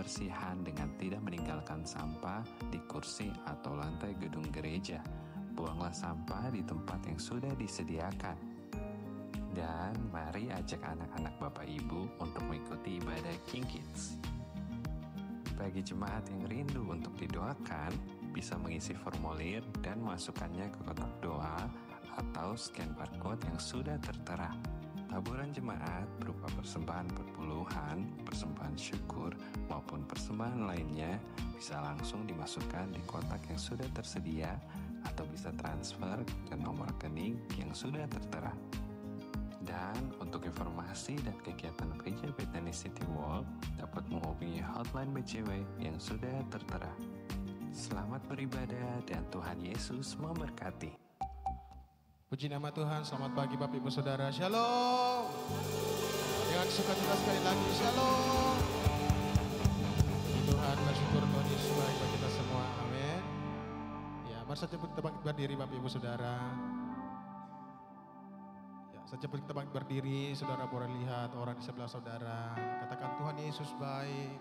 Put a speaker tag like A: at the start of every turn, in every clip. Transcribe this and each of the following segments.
A: kebersihan dengan tidak meninggalkan sampah di kursi atau lantai gedung gereja. Buanglah sampah di tempat yang sudah disediakan. Dan mari ajak anak-anak Bapak Ibu untuk mengikuti ibadah King Kids. Bagi jemaat yang rindu untuk didoakan, bisa mengisi formulir dan masukkannya ke kotak doa atau scan barcode yang sudah tertera. Taburan jemaat berupa persembahan perpuluhan, persembahan syukur, maupun persembahan lainnya bisa langsung dimasukkan di kotak yang sudah tersedia atau bisa transfer ke nomor rekening yang sudah tertera. Dan untuk informasi dan kegiatan gereja Bethany City Walk dapat menghubungi hotline BCW yang sudah tertera. Selamat beribadah dan Tuhan Yesus memberkati.
B: Puji nama Tuhan, selamat pagi Bapak Ibu Saudara, Shalom. Dengan sukacita sekali lagi, Shalom. Tuhan bersyukur Tuhan Yesus baik bagi kita semua, amin. Ya, mari saja kita berdiri Bapak Ibu Saudara. Ya, saja kita berdiri, Saudara boleh lihat orang di sebelah Saudara. Katakan Tuhan Yesus baik.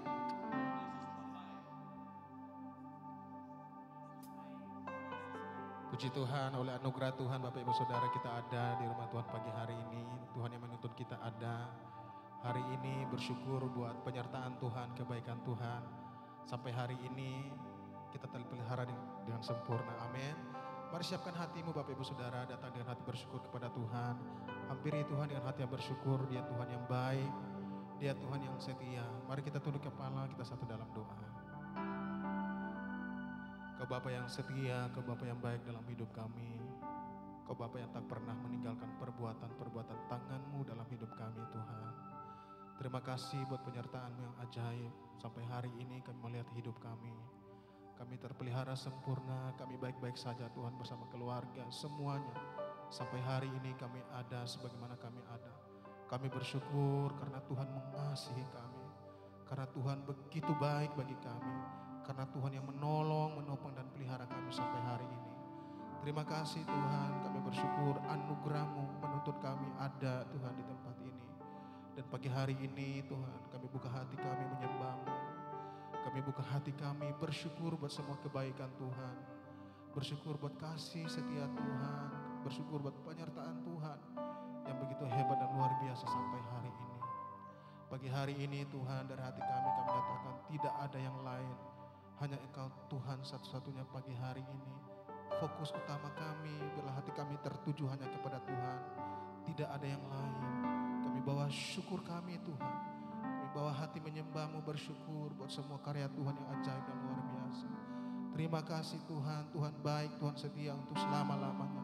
B: Puji Tuhan, oleh anugerah Tuhan Bapak Ibu Saudara kita ada di rumah Tuhan pagi hari ini. Tuhan yang menuntun kita ada hari ini, bersyukur buat penyertaan Tuhan, kebaikan Tuhan. Sampai hari ini kita terpelihara dengan sempurna, amin. Mari siapkan hatimu Bapak Ibu Saudara, datang dengan hati bersyukur kepada Tuhan. Hampiri Tuhan dengan hati yang bersyukur, Dia Tuhan yang baik, Dia Tuhan yang setia. Mari kita tunduk kepala, kita satu dalam doa. Kau Bapa yang setia, Kau Bapa yang baik dalam hidup kami. Kau Bapa yang tak pernah meninggalkan perbuatan-perbuatan tangan-Mu dalam hidup kami Tuhan. Terima kasih buat penyertaan-Mu yang ajaib. Sampai hari ini kami melihat hidup kami. Kami terpelihara sempurna, kami baik-baik saja Tuhan bersama keluarga, semuanya. Sampai hari ini kami ada sebagaimana kami ada. Kami bersyukur karena Tuhan mengasihi kami. Karena Tuhan begitu baik bagi kami. Karena Tuhan yang menolong, menopang dan pelihara kami sampai hari ini. Terima kasih Tuhan, kami bersyukur anugerah-Mu menuntut kami ada Tuhan di tempat ini. Dan pagi hari ini Tuhan, kami buka hati kami menyembah-Mu. Kami buka hati kami bersyukur buat semua kebaikan Tuhan. Bersyukur buat kasih setia Tuhan. Bersyukur buat penyertaan Tuhan yang begitu hebat dan luar biasa sampai hari ini. Pagi hari ini Tuhan, dari hati kami nyatakan tidak ada yang lain. Hanya Engkau Tuhan satu-satunya pagi hari ini. Fokus utama kami, bila hati kami tertuju hanya kepada Tuhan. Tidak ada yang lain. Kami bawa syukur kami Tuhan. Kami bawa hati menyembah-Mu, bersyukur buat semua karya Tuhan yang ajaib dan luar biasa. Terima kasih Tuhan, Tuhan baik, Tuhan setia untuk selama-lamanya.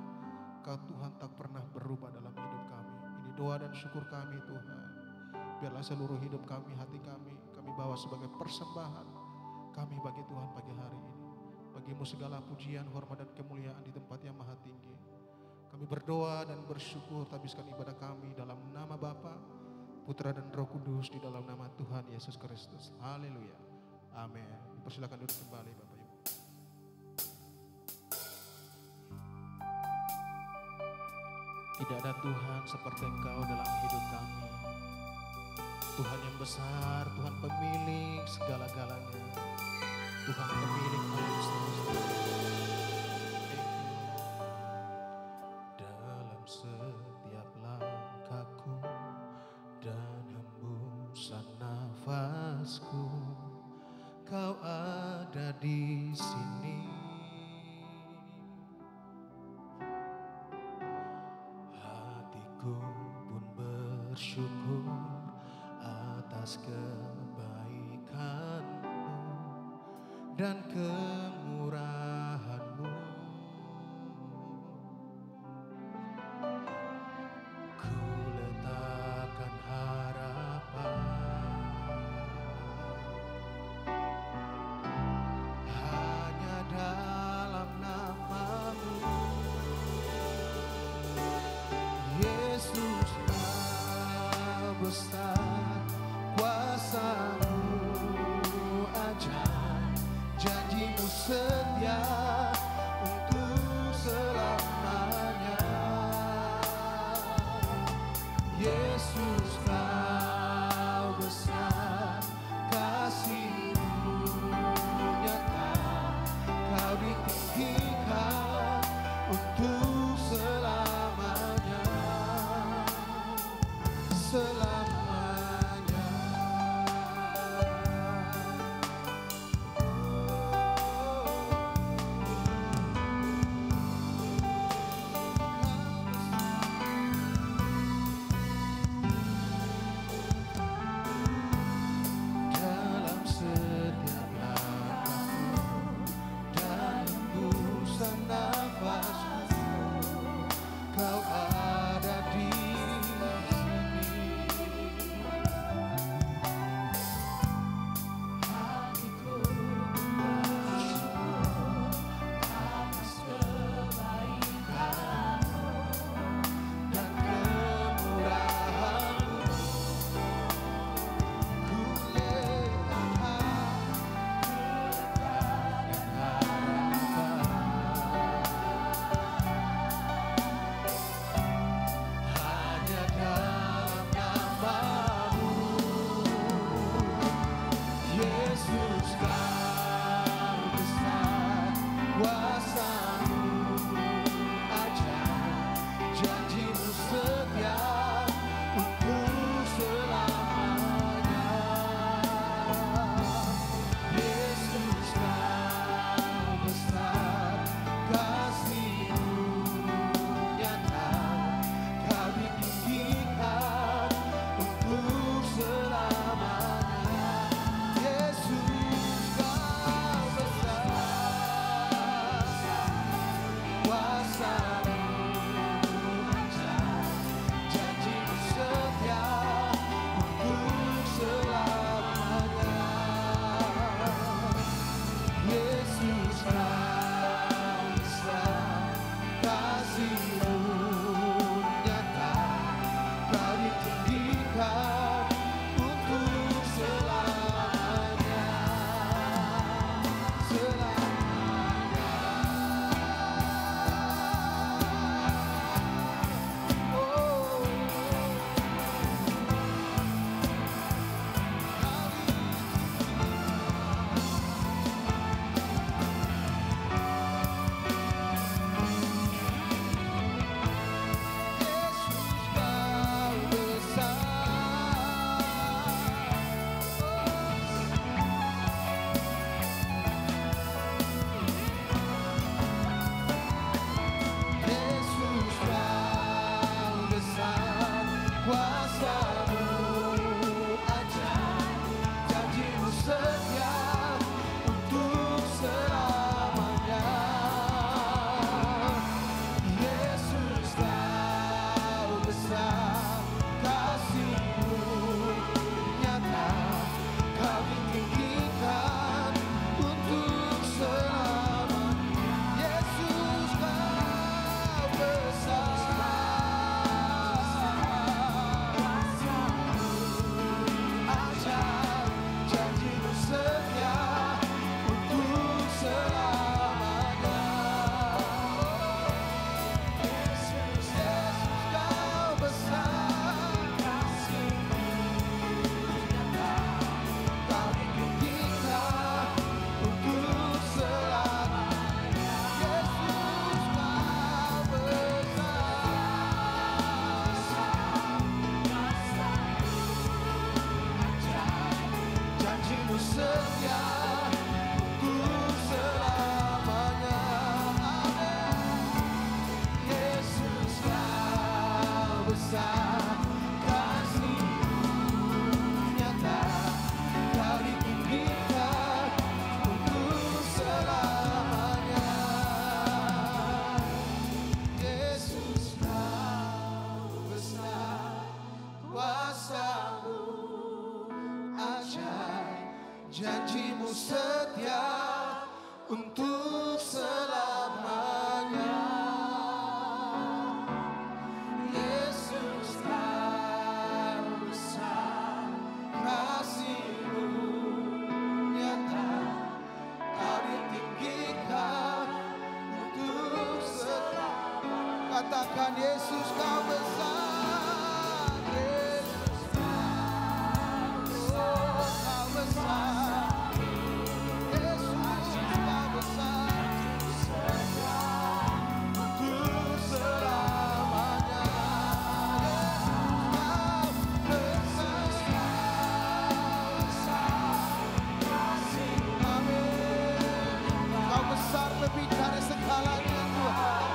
B: Kau Tuhan tak pernah berubah dalam hidup kami. Ini doa dan syukur kami Tuhan. Biarlah seluruh hidup kami, hati kami bawa sebagai persembahan kami bagi Tuhan pagi hari ini. Bagi-Mu segala pujian, hormat dan kemuliaan di tempat yang maha tinggi. Kami berdoa dan bersyukur, habiskan ibadah kami dalam nama Bapa, Putra dan Roh Kudus, di dalam nama Tuhan Yesus Kristus. Haleluya. Amin. Persilakan duduk kembali Bapak Ibu. Tidak ada Tuhan seperti Engkau dalam hidup kami. Tuhan yang besar, Tuhan pemilik segala-galanya. Tuhan pemilik alam semesta. Dalam setiap langkahku dan hembusan nafasku, Kau ada di sini. Hatiku pun bersyukur atas kebaikan-Mu dan kemurahan-Mu. Ku letakkan harapan hanya dalam nama-Mu, Yesus. Besar kuasa-Mu ajaib, janji-Mu setia untuk selamanya. Amin. Yesus Kau besar, kasih-Mu nyata, Kau ditinggikan untuk selamanya. Yesus Kau besar, kuasa-Mu ajaib, janji-Mu setia untuk selamanya. Yesus Kau besar, kasih-Mu nyata, Kau ditinggikan untuk selamanya. Katakan Yesus Kau besar. Yesus Kau besar. Yesus Kau besar. Untuk selamanya. Yesus Kau besar. Amin. Kau besar lebih dari segalanya Tuhan.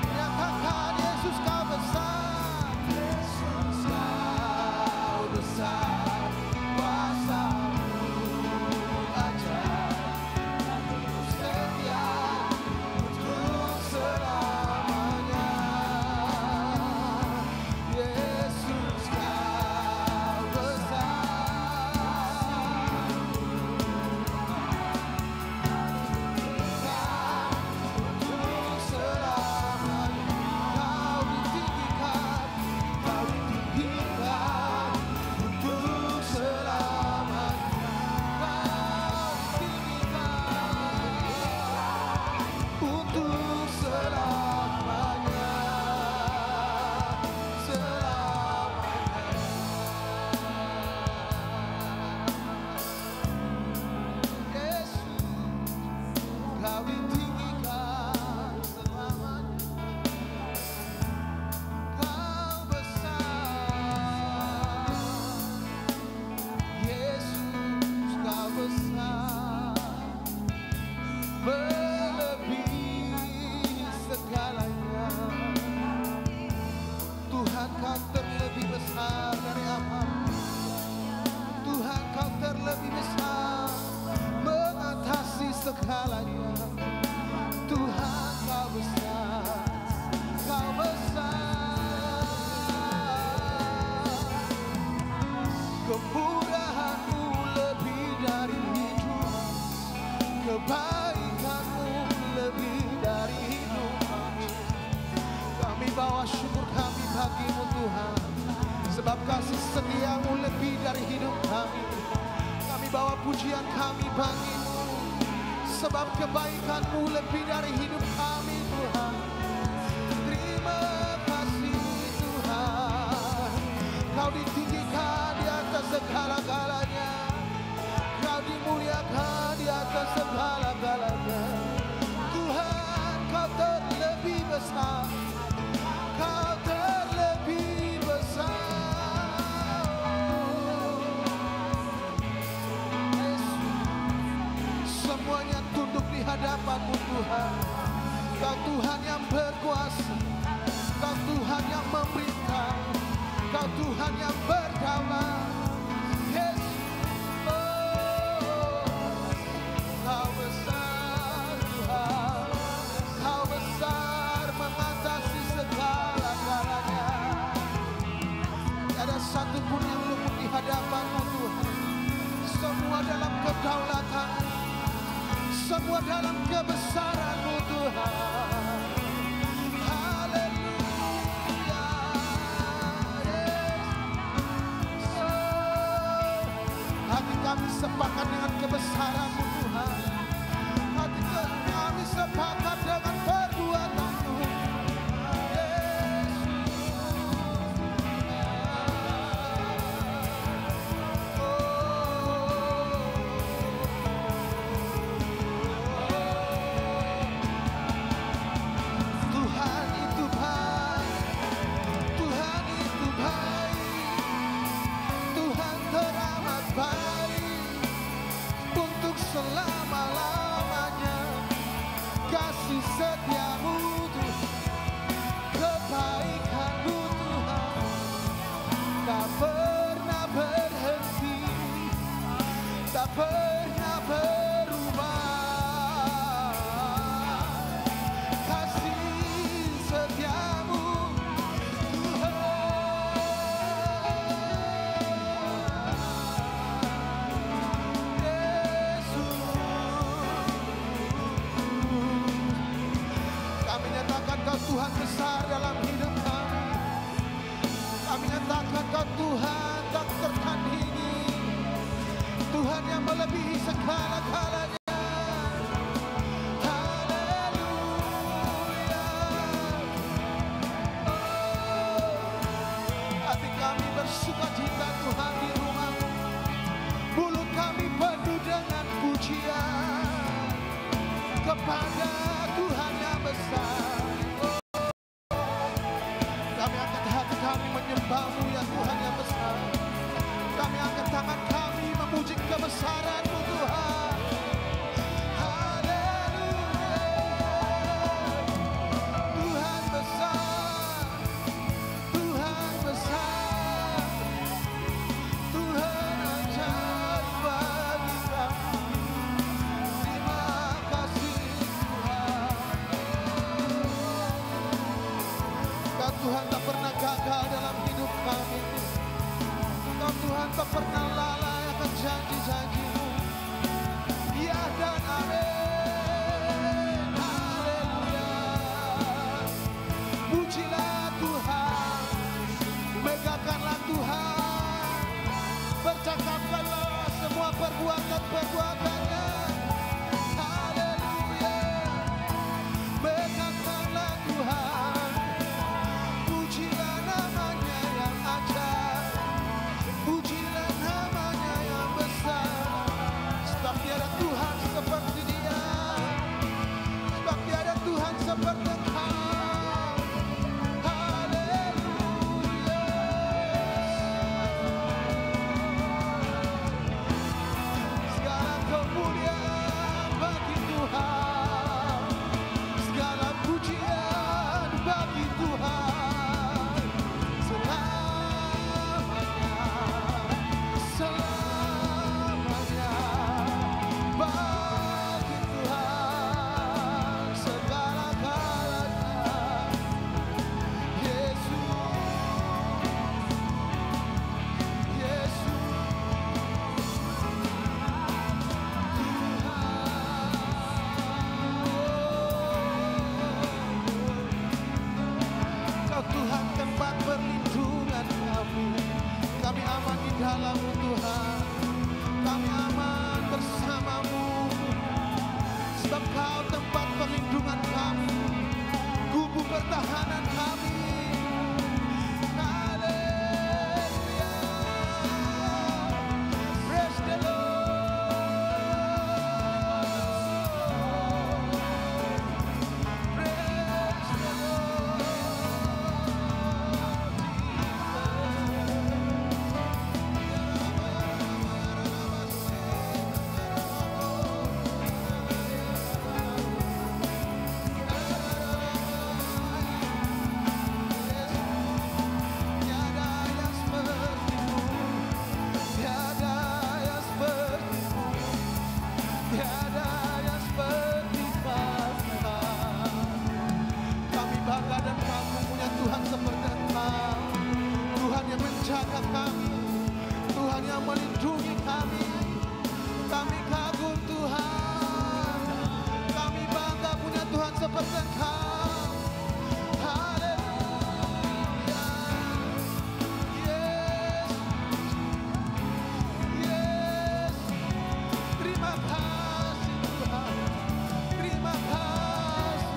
B: Nyatakan Yesus Kau besar. Yesus Kau besar, kuasa-Mu ajaib, setia untuk selamanya. Yesus Kau besar, untuk selamanya. Kau ditinggikan, Kau ditinggikan untuk selamanya. Kau ditinggikan untuk selamanya. Yesus, Kau ditinggikan selamanya. Kau besar, Yesus Kau besar, melebihi segalanya. Tuhan Kau terlebih besar dari apapun. Tuhan Kau terlebih besar, mengatasi segalanya. Tuhan Kau besar, Kau besar. Kemurahan-Mu lebih dari hidup, kebaikan-Mu lebih dari hidup kami. Kami bawa syukur kami bagi-Mu Tuhan, sebab kasih setia-Mu lebih dari hidup kami. Kami bawa pujian kami bagi-Mu, sebab kebaikan-Mu lebih dari hidup kami Tuhan. Terima kasih Tuhan, Kau ditinggikan di atas segala-galanya. Kau dimuliakan di atas segala-galanya. Tuhan Kau terlebih besar, Kau terlebih besar. Yesus, semuanya tunduk di hadapan-Mu Tuhan. Kau Tuhan yang berkuasa, Kau Tuhan yang memerintah, Kau Tuhan yang berdaulat. Yesus, Kau besar Tuhan, Kau besar mengatasi segala-galanya. Tiada satupun yang luput di hadapan-Mu Tuhan. Semua dalam kedaulatan, semua dalam kebesaran-Mu Tuhan. Haleluya. Hati kami sepakat dengan kebesaran-Mu Tuhan. Hati kami sepakat dengan perbuatan-Mu. Tuhan itu baik, Tuhan terang melebihi segala-galanya. Haleluya. Hati kami bersuka cita Tuhan di rumah-Mu. Mulut kami penuh dengan pujian kepada Tuhan yang besar. Kami angkat hati kami menyembah-Mu ya Tuhan yang besar. Kami angkat tangan kami memuji kebesaran-Mu Tuhan. Haleluya. Tuhan besar, Tuhan besar, Tuhan ajaib bagi kami. Terima kasih Tuhan. Tuhan tak pernah gagal dalam hidup kami. Tuhan tak pernah lalai akan janji-janji-Mu. Ya dan amin. Haleluya. Pujilah Tuhan, megahkanlah Tuhan, bercakapkanlah semua perbuatan-perbuatan-Nya. Haleluya. Megahkanlah Tuhan, pujilah namanya yang ajaib, pujilah namanya yang besar. Sebab tiada Tuhan seperti Dia, sebab tiada Tuhan seperti Engkau. Haleluya. Segala kemuliaan bagi Tuhan, segala pujian bagi Tuhan. Selamanya, selamanya bagi Tuhan segala-galanya. Yesus, Yesus, Kau Tuhan tempat perlindungan kami. Kami aman di dalam-Mu Tuhan. Kami aman bersama-Mu. Sebab Kau tempat perlindungan kami, gubuk pertahanan kami. Haleluya. Praise the Lord. Praise the Lord. Tiada yang seperti-Mu, tiada yang seperti-Mu, tiada yang seperti Tuhan. Kami bangga dan kagum punya Tuhan seperti Engkau. Tuhan yang menjaga kami, Tuhan yang melindungi kami. Kami kagum Tuhan. Kami bangga punya Tuhan seperti Engkau. Haleluya. Yes, yes. Terima kasih Tuhan. Terima kasih.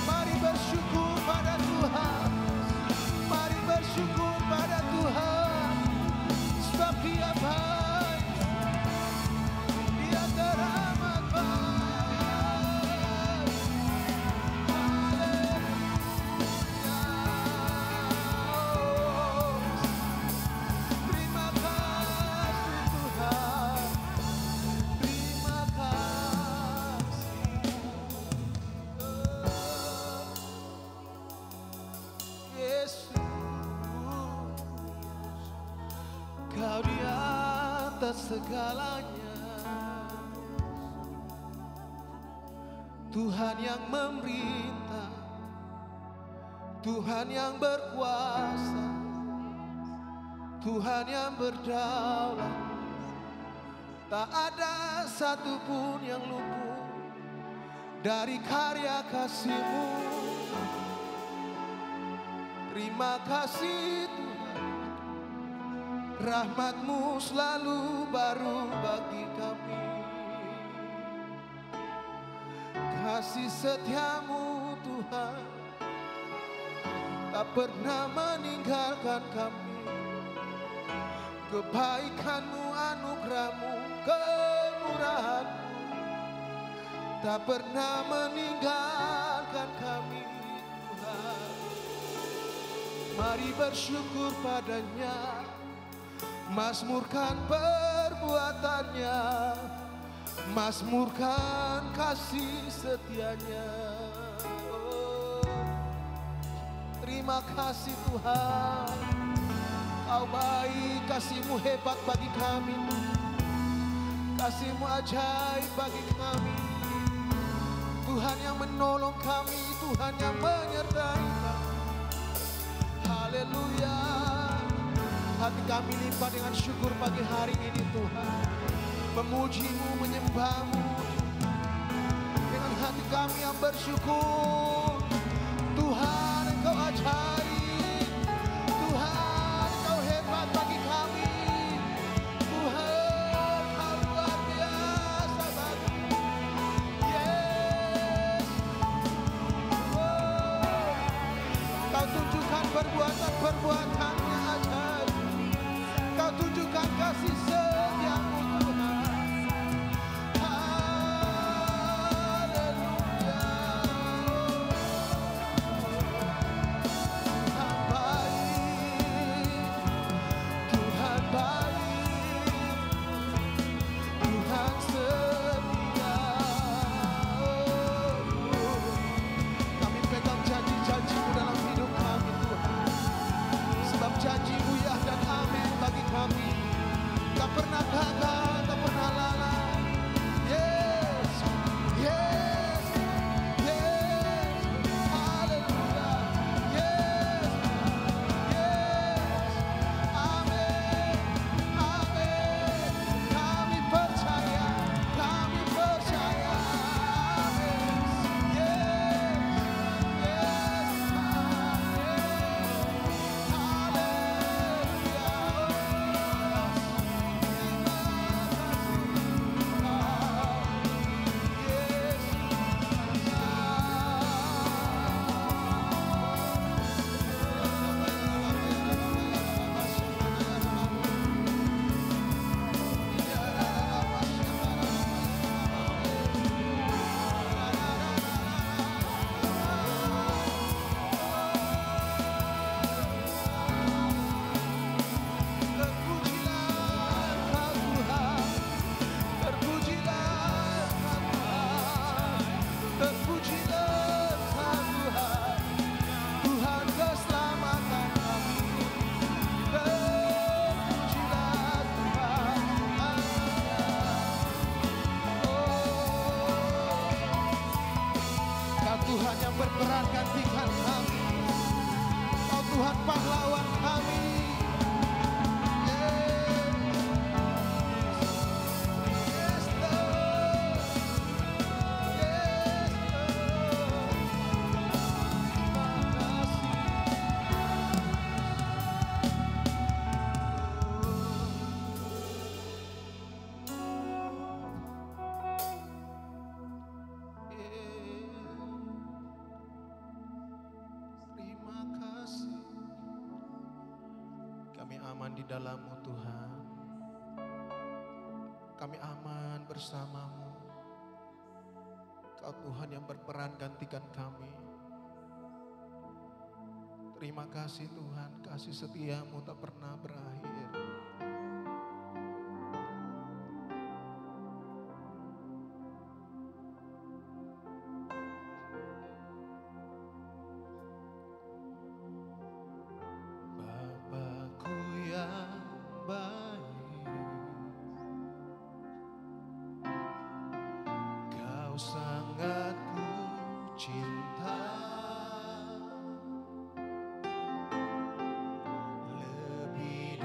B: Mari bersyukur pada Tuhan. Mari bersyukur pada Tuhan. Sebab Dia baik. Dia teramat baik. Haleluya. Terima kasih Tuhan. Terima kasih. Yesus, Kau di atas segalanya. Tuhan yang memerintah, Tuhan yang berkuasa, Tuhan yang berdaulat. Tak ada satupun yang luput dari karya kasih-Mu. Terima kasih Tuhan. Rahmat-Mu selalu baru bagi kami. Kasih setia-Mu Tuhan tak pernah meninggalkan kami. Kebaikan-Mu, anugerah-Mu, kemurahan-Mu tak pernah meninggalkan kami Tuhan. Mari bersyukur padanya, mazmurkan perbuatannya, mazmurkan kasih setianya. Oh, terima kasih Tuhan, Kau baik, kasih-Mu hebat bagi kami, kasih-Mu ajaib bagi kami. Tuhan yang menolong kami, Tuhan yang menyertai kami. Haleluya. Hati kami limpah dengan syukur pagi hari ini Tuhan. Memuji-Mu, menyembah-Mu. Dengan hati kami yang bersyukur. Tuhan Engkau ajaib. Tuhan Engkau hebat bagi kami. Tuhan Kau luar biasa bagi kami. Yes. Oh. Kau tunjukkan perbuatan-perbuatan-Nya ajaib. Kau tunjukkan kasih setia-Mu Tuhan. Haleluya. Tuhan baik, Tuhan baik, Tuhan setia. Kami pegang janji-janji-Mu dalam hidup kami Tuhan. Sebab janji-Mu ya dan amin bagi kami. Tak pernah gagal, tak pernah lalai. Yes, yes, yes. Haleluya. Yes, yes. Amin, amin. Kami percaya, kami percaya. Amin. Yes, yes, amin. Haleluya. Tuhan yang berperan gantikan kami. Kau Tuhan pahlawan kami. Yes, Lord. Yes, Lord. Terima kasih. Kami aman di dalam-Mu Tuhan. Kami aman bersama-Mu. Kau Tuhan yang berperan gantikan kami. Terima kasih Tuhan, kasih setia-Mu tak pernah berakhir. Bapakku yang baik, Kau sangat ku cinta. Lebih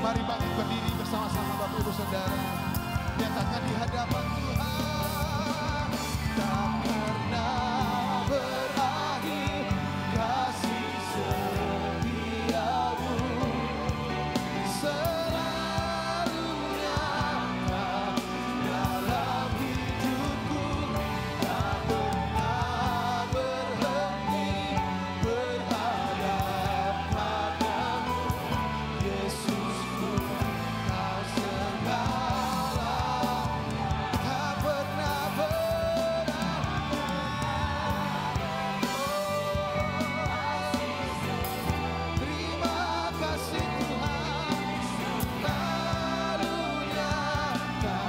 B: Mari bangkit berdiri bersama-sama Bapak Ibu Saudara. Nyatakan di hadapan Tuhan. Tak pernah berakhir kasih setiamu. Selalu nyata dalam hidupku. Tak pernah berhenti berharap padamu. Yesusku, Kau segala. Tak pernah terima kasih Tuhan. Selalu nyata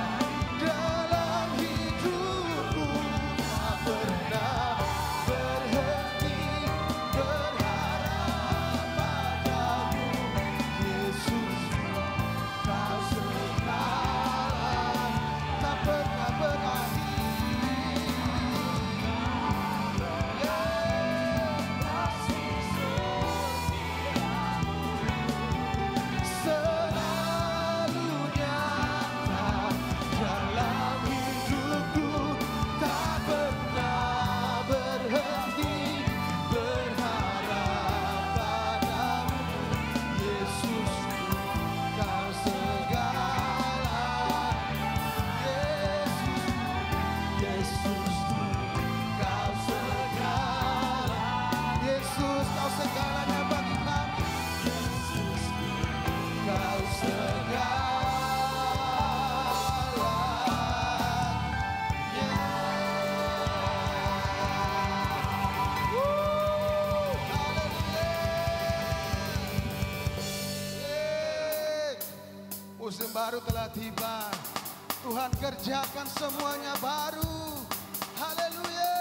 B: dalam hidupku. Tak pernah berhenti berharap padamu. Yesus, Kau segala. Tak pernah berakhir. Selalu nyata dalam hidupku. Tak pernah berhenti berharap padamu. Yesus, Kau segala. Yesus, Kau segala. Yesus, Kau segalanya bagi kami. Kau segala. Musim baru telah tiba. Tuhan kerjakan semuanya baru. Haleluya.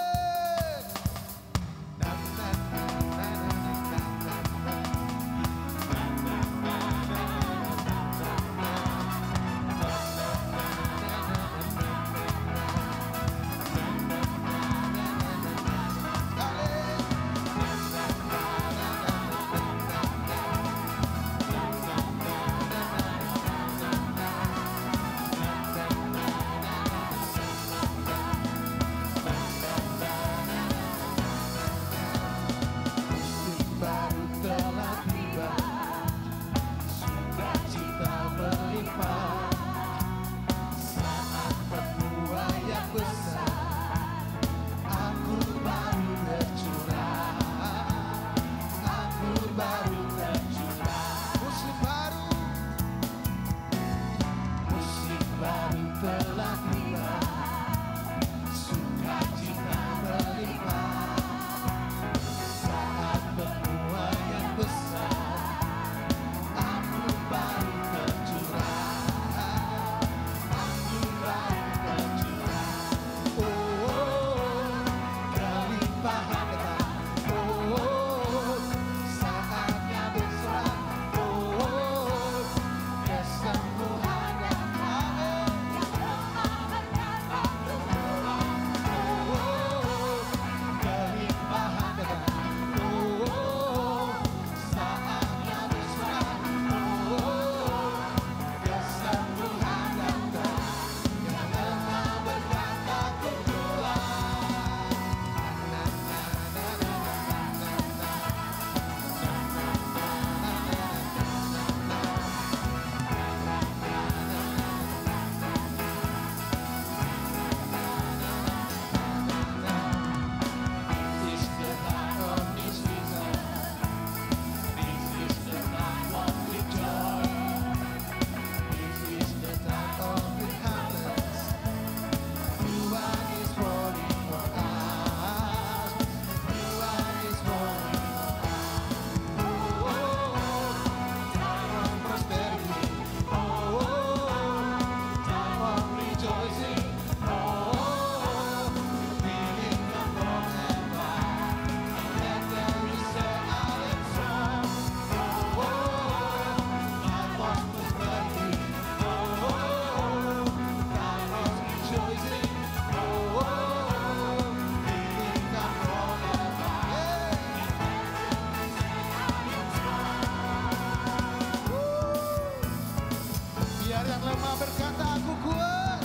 B: lemah berkata aku kuat,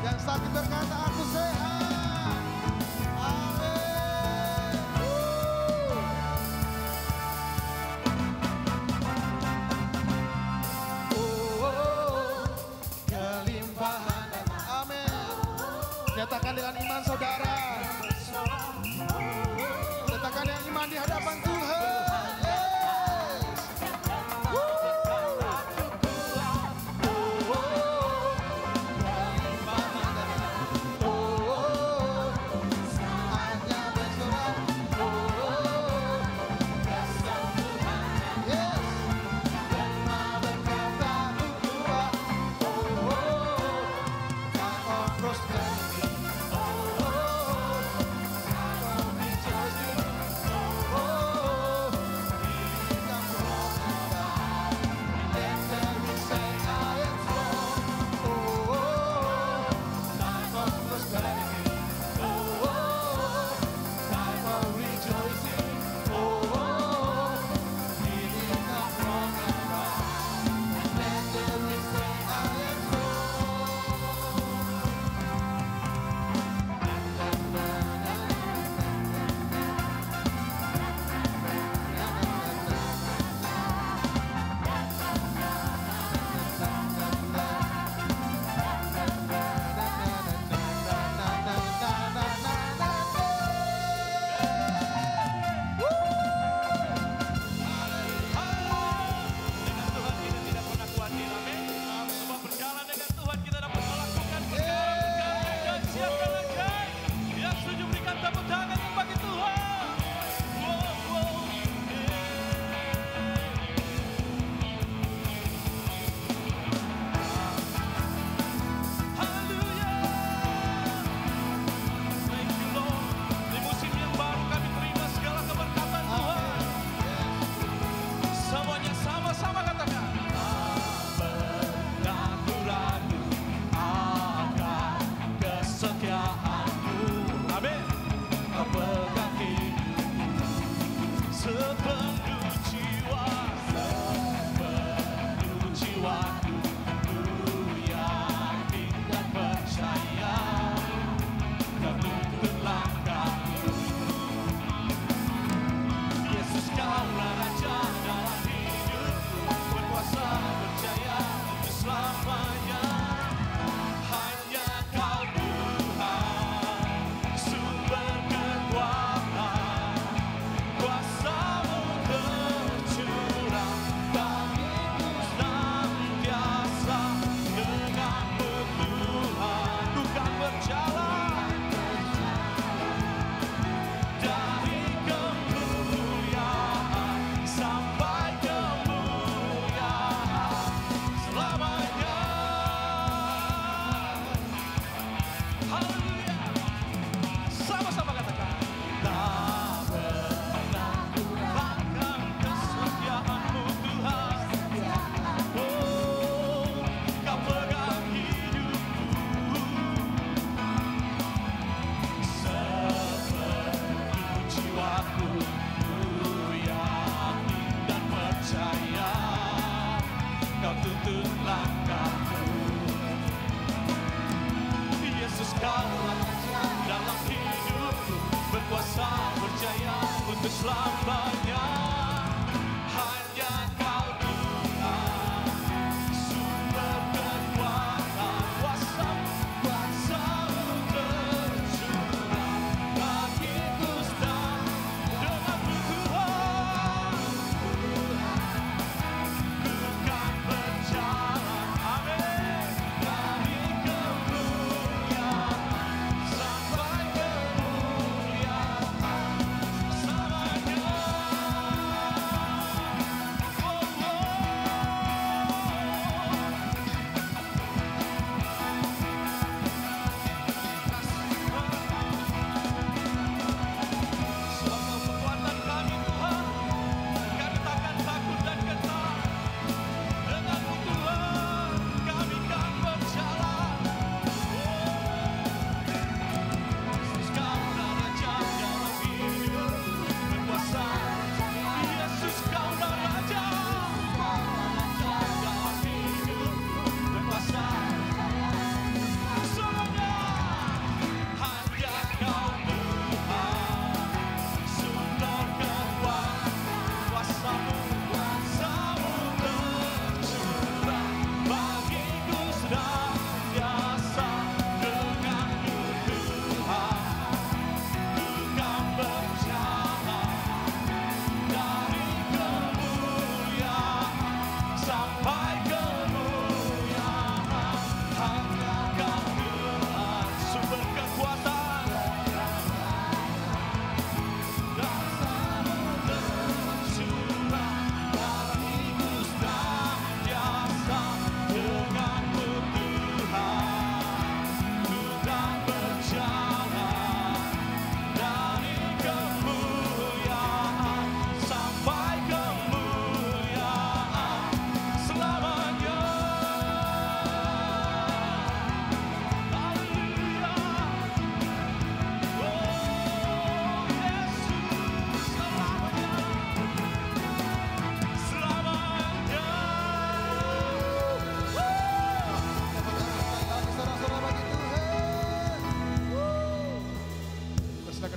B: yang sakit berkata aku sehat. Amin. Kelimpahan dan amin. Nyatakan dengan iman saudara. Nyatakan dengan iman di hadapan Tuhan.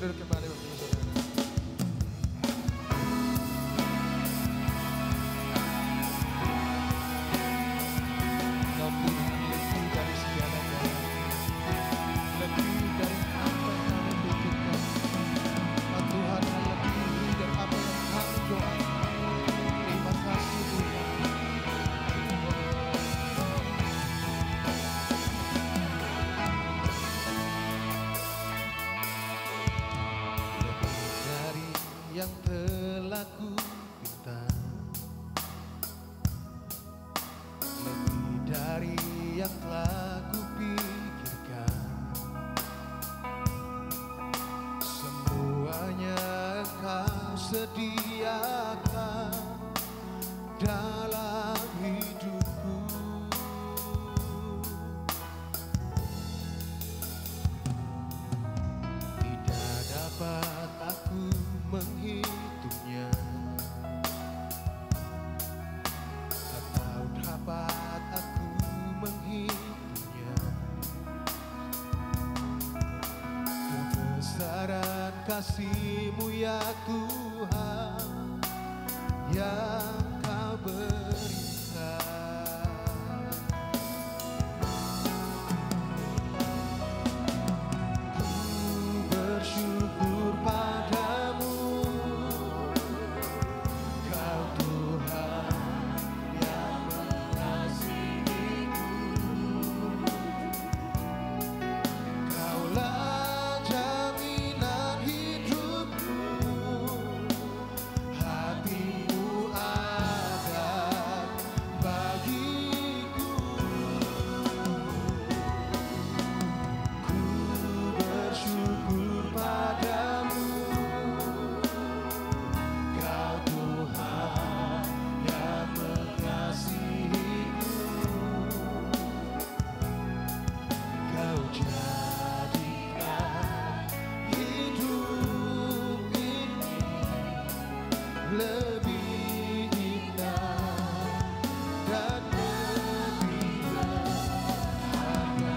B: berdiri kembali Bapak Ibu Saudara. Kau Tuhan lebih dari segala galanya, lebih dari apa yang kami butuhkan. Kau Tuhan lebih dari apa yang kami doakan. Terima kasih Tuhan. Lebih dari yang telah ku minta, lebih dari yang telah ku pikirkan, semuanya Engkau sediakan dalam hidupku. Tidak dapat aku menghitungnya, atau dapat aku menghitungnya. Kebesaran kasih-Mu ya Tuhan yang Kau berikan. Ku bersyukur padamu, Kau Tuhan yang mengasihiku. Kaulah jaminan hidupku, hati-Mu ada bagiku. Ku bersyukur padamu, Kau Tuhan yang mengasihiku. Kau jadikan hidup ini lebih indah dan lebih berharga.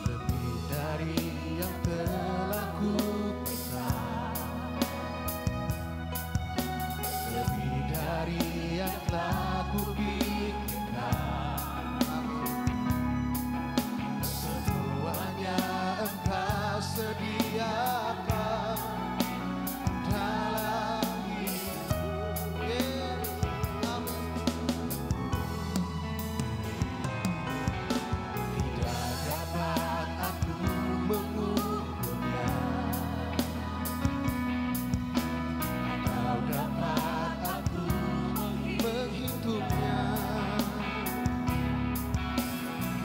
B: Lebih dari yang telah ku minta, lebih dari yang telah ku pikirkan, semuanya Engkau sediakan dalam hidupku. Amin. Tidak dapat aku mengukurnya, atau dapat aku menghitungnya.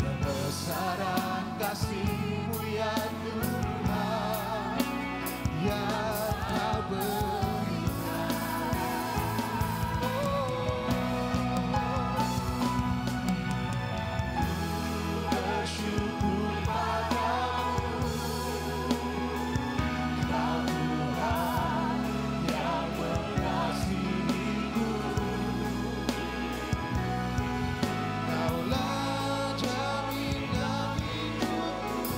B: Kebesaran kasih-Mu ya Tuhan yang Kau berikan. Bersyukur padamu, Kau Tuhan yang mengasihiku. Kaulah jaminan hidupku,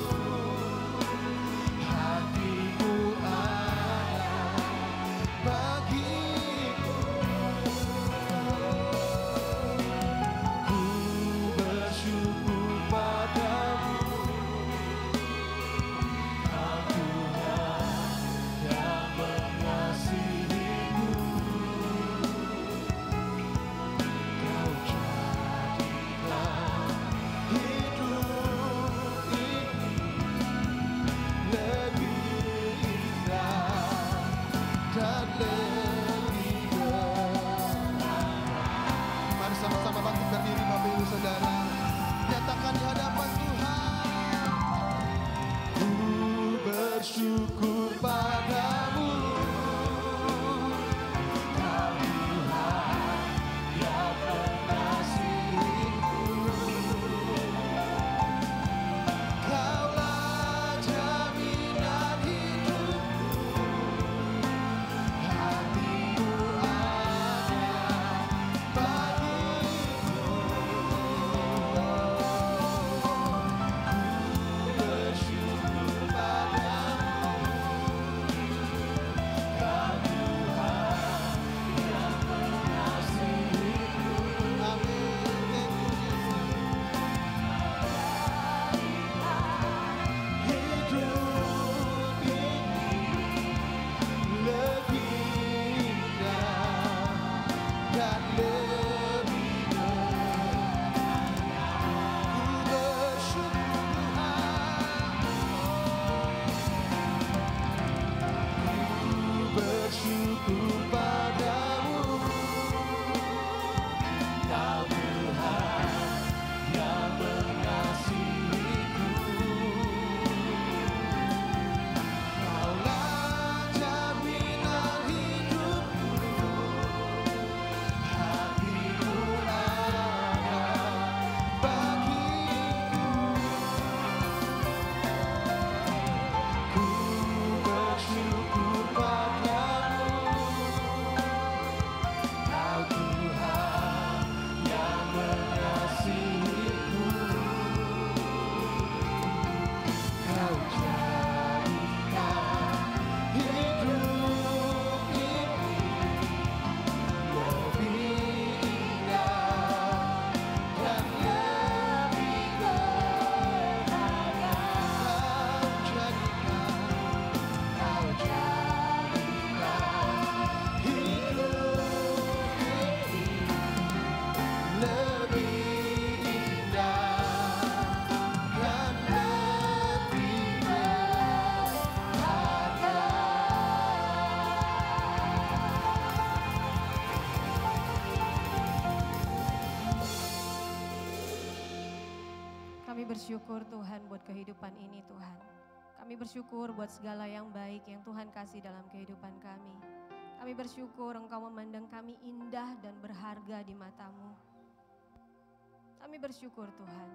C: bersyukur Tuhan buat kehidupan ini Tuhan. Kami bersyukur buat segala yang baik yang Tuhan kasih dalam kehidupan kami. Kami bersyukur Engkau memandang kami indah dan berharga di mata-Mu. Kami bersyukur Tuhan.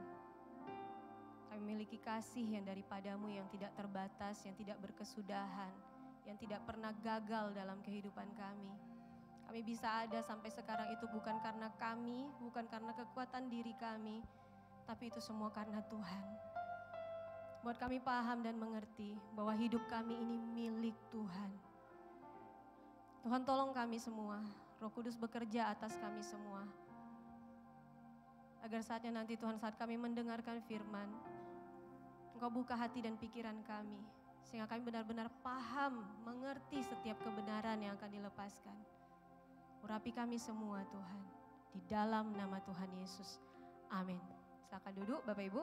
C: Kami memiliki kasih yang daripada-Mu yang tidak terbatas, yang tidak berkesudahan, yang tidak pernah gagal dalam kehidupan kami. Kami bisa ada sampai sekarang itu bukan karena kami, bukan karena kekuatan diri kami, tapi itu semua karena Tuhan. Buat kami paham dan mengerti bahwa hidup kami ini milik Tuhan. Tuhan tolong kami semua, Roh Kudus bekerja atas kami semua. Agar saatnya nanti Tuhan saat kami mendengarkan firman, Engkau buka hati dan pikiran kami. Sehingga kami benar-benar paham, mengerti setiap kebenaran yang akan dilepaskan. Urapi kami semua Tuhan, di dalam nama Tuhan Yesus. Amin. Silakan duduk Bapak Ibu.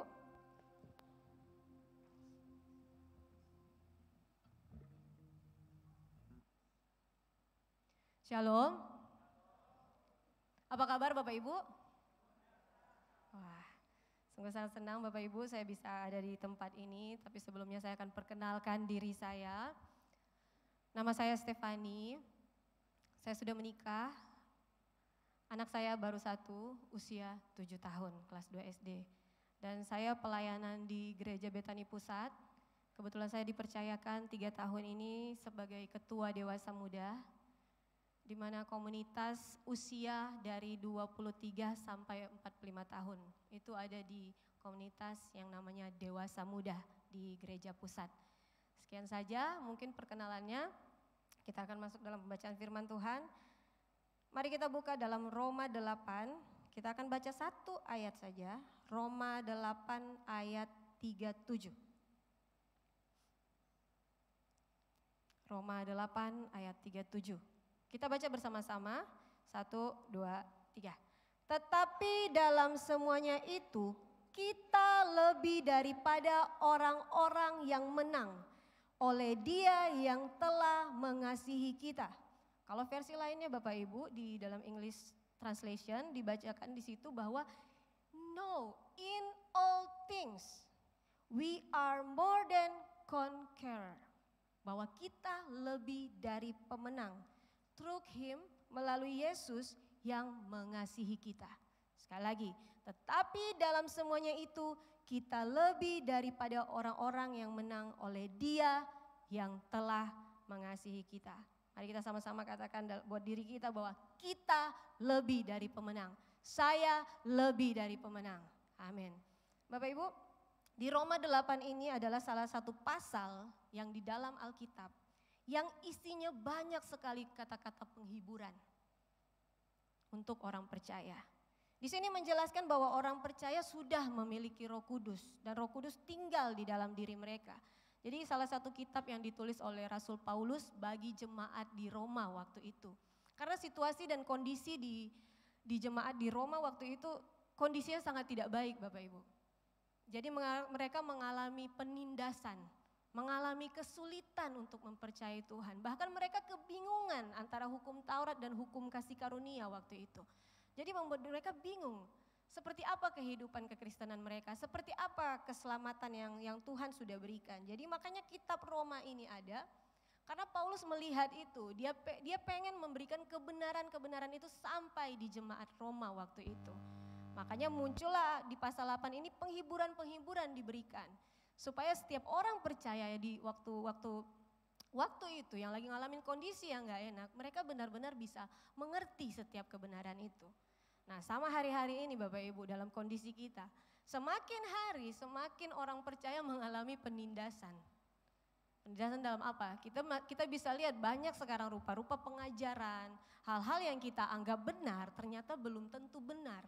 C: Shalom. Apa kabar Bapak Ibu? Wah, sungguh sangat senang Bapak Ibu saya bisa ada di tempat ini. Tapi sebelumnya saya akan perkenalkan diri saya. Nama saya Stefani. Saya sudah menikah. Anak saya baru 1, usia 7 tahun, kelas 2 SD. Dan saya pelayanan di Gereja Betani Pusat. Kebetulan saya dipercayakan 3 tahun ini sebagai Ketua Dewasa Muda, di mana komunitas usia dari 23 sampai 45 tahun. Itu ada di komunitas yang namanya Dewasa Muda di Gereja Pusat. Sekian saja mungkin perkenalannya. Kita akan masuk dalam pembacaan firman Tuhan. Mari kita buka dalam Roma 8, kita akan baca 1 ayat saja. Roma 8 ayat 37. Roma 8 ayat 37. Kita baca bersama-sama, 1, 2, 3. Tetapi dalam semuanya itu, kita lebih daripada orang-orang yang menang oleh Dia yang telah mengasihi kita. Kalau versi lainnya Bapak Ibu di dalam English translation dibacakan di situ bahwa no, in all things we are more than conqueror. Bahwa kita lebih dari pemenang. Through Him, melalui Yesus yang mengasihi kita. Sekali lagi, tetapi dalam semuanya itu kita lebih daripada orang-orang yang menang oleh Dia yang telah mengasihi kita. Mari kita sama-sama katakan buat diri kita bahwa kita lebih dari pemenang. Saya lebih dari pemenang. Amin. Bapak Ibu, di Roma 8 ini adalah salah satu pasal yang di dalam Alkitab yang isinya banyak sekali kata-kata penghiburan untuk orang percaya. Di sini menjelaskan bahwa orang percaya sudah memiliki Roh Kudus dan Roh Kudus tinggal di dalam diri mereka. Jadi salah satu kitab yang ditulis oleh Rasul Paulus bagi jemaat di Roma waktu itu. Karena situasi dan kondisi di jemaat di Roma waktu itu kondisinya sangat tidak baik Bapak Ibu. Jadi mereka mengalami penindasan, mengalami kesulitan untuk mempercayai Tuhan. Bahkan mereka kebingungan antara hukum Taurat dan hukum kasih karunia waktu itu. Jadi membuat mereka bingung, seperti apa kehidupan kekristenan mereka, seperti apa keselamatan yang Tuhan sudah berikan. Jadi makanya kitab Roma ini ada, karena Paulus melihat itu, dia pengen memberikan kebenaran-kebenaran itu sampai di jemaat Roma waktu itu. Makanya muncullah di pasal 8 ini penghiburan-penghiburan diberikan. Supaya setiap orang percaya di waktu itu yang lagi ngalamin kondisi yang gak enak, mereka benar-benar bisa mengerti setiap kebenaran itu. Nah sama hari-hari ini Bapak Ibu dalam kondisi kita, semakin hari semakin orang percaya mengalami penindasan. Penindasan dalam apa? Kita bisa lihat banyak sekarang rupa-rupa pengajaran, hal-hal yang kita anggap benar ternyata belum tentu benar.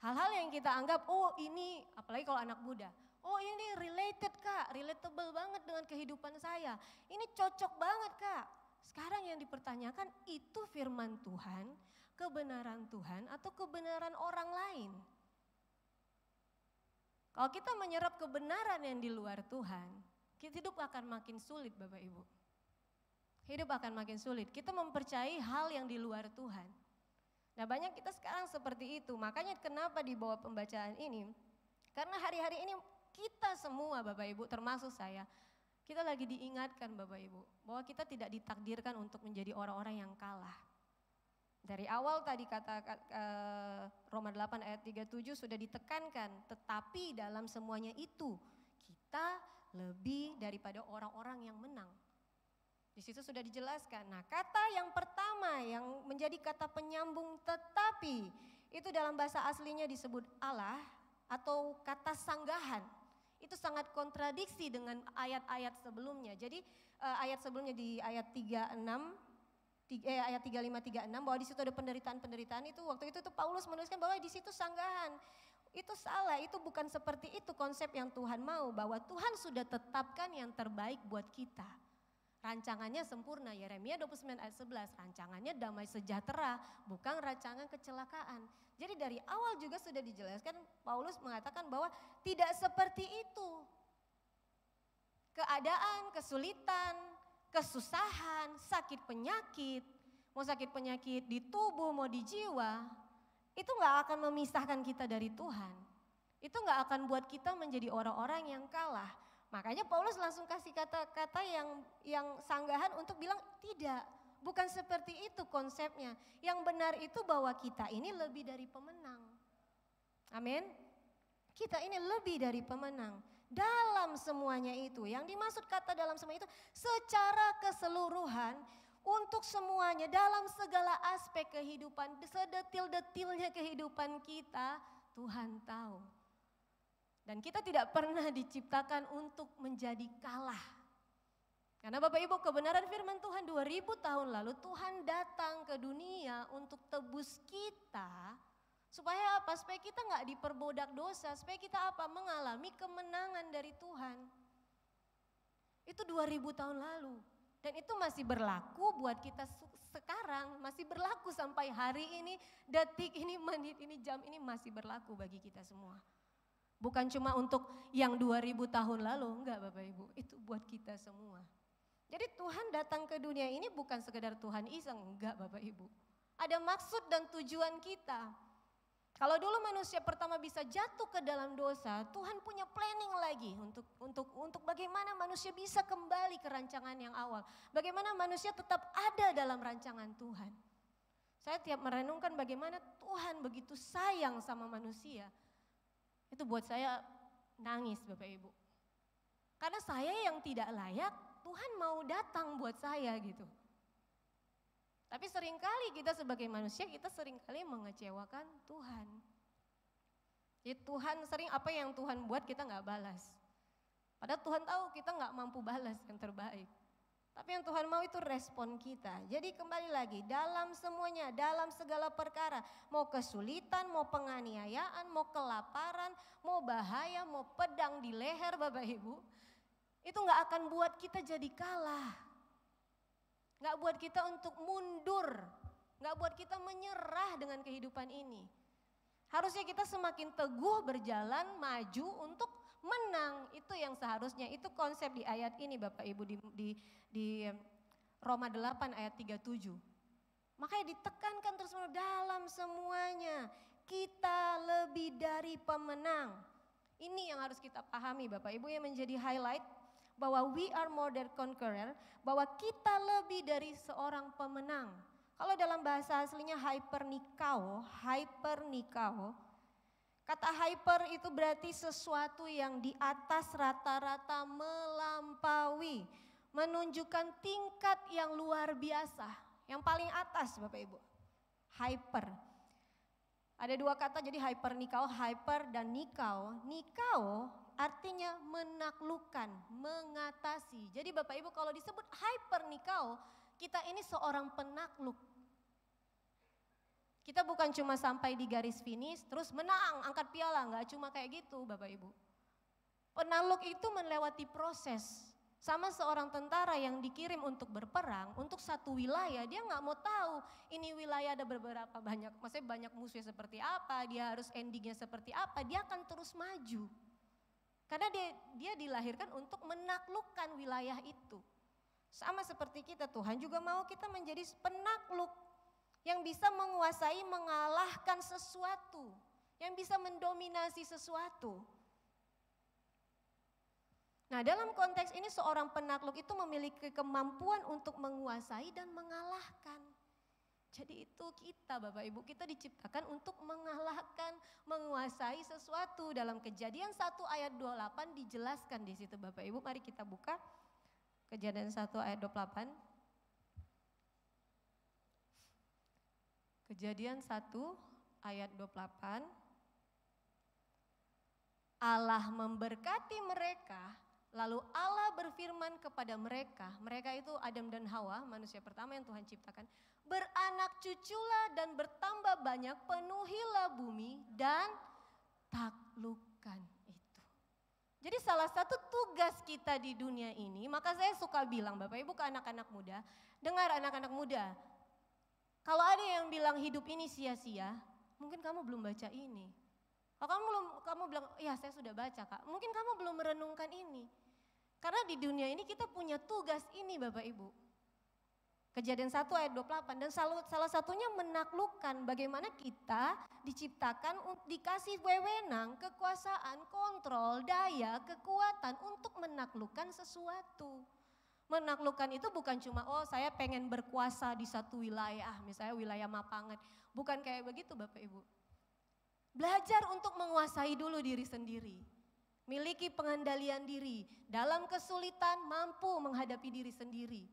C: Hal-hal yang kita anggap, oh ini, apalagi kalau anak muda, oh ini related Kak, relatable banget dengan kehidupan saya. Ini cocok banget Kak. Sekarang yang dipertanyakan itu firman Tuhan, kebenaran Tuhan atau kebenaran orang lain. Kalau kita menyerap kebenaran yang di luar Tuhan, hidup akan makin sulit Bapak Ibu. Hidup akan makin sulit, kita mempercayai hal yang di luar Tuhan. Nah banyak kita sekarang seperti itu, makanya kenapa di bawah pembacaan ini, karena hari-hari ini kita semua Bapak Ibu, termasuk saya, kita lagi diingatkan Bapak Ibu, bahwa kita tidak ditakdirkan untuk menjadi orang-orang yang kalah. Dari awal tadi kata Roma 8 ayat 37 sudah ditekankan, tetapi dalam semuanya itu kita lebih daripada orang-orang yang menang. Di situ sudah dijelaskan. Nah, kata yang pertama yang menjadi kata penyambung tetapi, itu dalam bahasa aslinya disebut Allah atau kata sanggahan. Itu sangat kontradiksi dengan ayat-ayat sebelumnya. Jadi ayat sebelumnya di ayat 35-36 bahwa di situ ada penderitaan-penderitaan, itu waktu itu tuh Paulus menuliskan bahwa di situ sanggahan. Itu salah, itu bukan seperti itu konsep yang Tuhan mau, bahwa Tuhan sudah tetapkan yang terbaik buat kita. Rancangannya sempurna, Yeremia 29 ayat 11, rancangannya damai sejahtera, bukan rancangan kecelakaan. Jadi dari awal juga sudah dijelaskan, Paulus mengatakan bahwa tidak seperti itu. Keadaan, kesulitan, kesusahan, sakit penyakit, mau sakit penyakit di tubuh, mau di jiwa, itu gak akan memisahkan kita dari Tuhan. Itu gak akan buat kita menjadi orang-orang yang kalah. Makanya Paulus langsung kasih kata-kata yang sanggahan untuk bilang tidak, bukan seperti itu konsepnya. Yang benar itu bahwa kita ini lebih dari pemenang. Amin. Kita ini lebih dari pemenang. Dalam semuanya itu, yang dimaksud kata dalam semua itu secara keseluruhan, untuk semuanya dalam segala aspek kehidupan, sedetil-detilnya kehidupan kita, Tuhan tahu. Dan kita tidak pernah diciptakan untuk menjadi kalah. Karena Bapak Ibu, kebenaran firman Tuhan 2000 tahun lalu Tuhan datang ke dunia untuk tebus kita. Supaya apa? Supaya kita gak diperbudak dosa, supaya kita apa? Mengalami kemenangan dari Tuhan. Itu 2000 tahun lalu. Dan itu masih berlaku buat kita sekarang, masih berlaku sampai hari ini, detik ini, menit ini, jam ini masih berlaku bagi kita semua. Bukan cuma untuk yang 2000 tahun lalu, enggak Bapak Ibu, itu buat kita semua. Jadi Tuhan datang ke dunia ini bukan sekedar Tuhan iseng, enggak Bapak Ibu. Ada maksud dan tujuan kita. Kalau dulu manusia pertama bisa jatuh ke dalam dosa, Tuhan punya planning lagi untuk bagaimana manusia bisa kembali ke rancangan yang awal. Bagaimana manusia tetap ada dalam rancangan Tuhan. Saya tiap merenungkan bagaimana Tuhan begitu sayang sama manusia. Itu buat saya nangis Bapak Ibu. Karena saya yang tidak layak, Tuhan mau datang buat saya gitu. Tapi seringkali kita sebagai manusia, kita seringkali mengecewakan Tuhan. Jadi Tuhan sering apa yang Tuhan buat kita gak balas. Padahal Tuhan tahu kita gak mampu balas yang terbaik. Tapi yang Tuhan mau itu respon kita. Jadi kembali lagi, dalam semuanya, dalam segala perkara, mau kesulitan, mau penganiayaan, mau kelaparan, mau bahaya, mau pedang di leher Bapak Ibu, itu gak akan buat kita jadi kalah. Gak buat kita untuk mundur, gak buat kita menyerah dengan kehidupan ini. Harusnya kita semakin teguh berjalan, maju untuk menang. Itu yang seharusnya, itu konsep di ayat ini Bapak Ibu di Roma 8 ayat 37. Makanya ditekankan terus dalam semuanya kita lebih dari pemenang. Ini yang harus kita pahami Bapak Ibu, yang menjadi highlight bahwa we are more than conqueror, bahwa kita lebih dari seorang pemenang. Kalau dalam bahasa aslinya hypernikao, kata hyper itu berarti sesuatu yang di atas rata-rata, melampaui, menunjukkan tingkat yang luar biasa, yang paling atas Bapak Ibu. Hyper. Ada dua kata jadi hypernikao, hyper dan nikao. Nikao artinya menaklukkan, mengatasi. Jadi Bapak Ibu kalau disebut hypernikao, kita ini seorang penakluk. Kita bukan cuma sampai di garis finish terus menang, angkat piala, enggak cuma kayak gitu Bapak Ibu. Penakluk itu melewati proses. Sama seorang tentara yang dikirim untuk berperang, untuk satu wilayah, dia nggak mau tahu ini wilayah ada beberapa banyak, maksudnya banyak musuhnya seperti apa, dia harus endingnya seperti apa, dia akan terus maju. Karena dia dilahirkan untuk menaklukkan wilayah itu. Sama seperti kita, Tuhan juga mau kita menjadi penakluk yang bisa menguasai, mengalahkan sesuatu, yang bisa mendominasi sesuatu. Nah, dalam konteks ini seorang penakluk itu memiliki kemampuan untuk menguasai dan mengalahkan. Jadi itu kita Bapak Ibu, kita diciptakan untuk mengalahkan, menguasai sesuatu. Dalam Kejadian 1 ayat 28 dijelaskan di situ Bapak Ibu. Mari kita buka Kejadian 1 ayat 28. Kejadian 1 ayat 28. Allah memberkati mereka, lalu Allah berfirman kepada mereka. Mereka itu Adam dan Hawa, manusia pertama yang Tuhan ciptakan. Beranak cuculah dan bertambah banyak, penuhilah bumi dan taklukkan itu. Jadi salah satu tugas kita di dunia ini, maka saya suka bilang Bapak Ibu ke anak-anak muda, dengar anak-anak muda, kalau ada yang bilang hidup ini sia-sia, mungkin kamu belum baca ini. Kalau kamu bilang, ya saya sudah baca Kak, mungkin kamu belum merenungkan ini. Karena di dunia ini kita punya tugas ini Bapak Ibu. Kejadian 1 ayat 28 dan salah satunya menaklukkan bagaimana kita diciptakan dikasih wewenang, kekuasaan, kontrol, daya, kekuatan untuk menaklukkan sesuatu. Menaklukkan itu bukan cuma saya pengen berkuasa di satu wilayah, misalnya wilayah Mapangan. Bukan kayak begitu Bapak Ibu. Belajar untuk menguasai dulu diri sendiri. Miliki pengendalian diri, dalam kesulitan mampu menghadapi diri sendiri.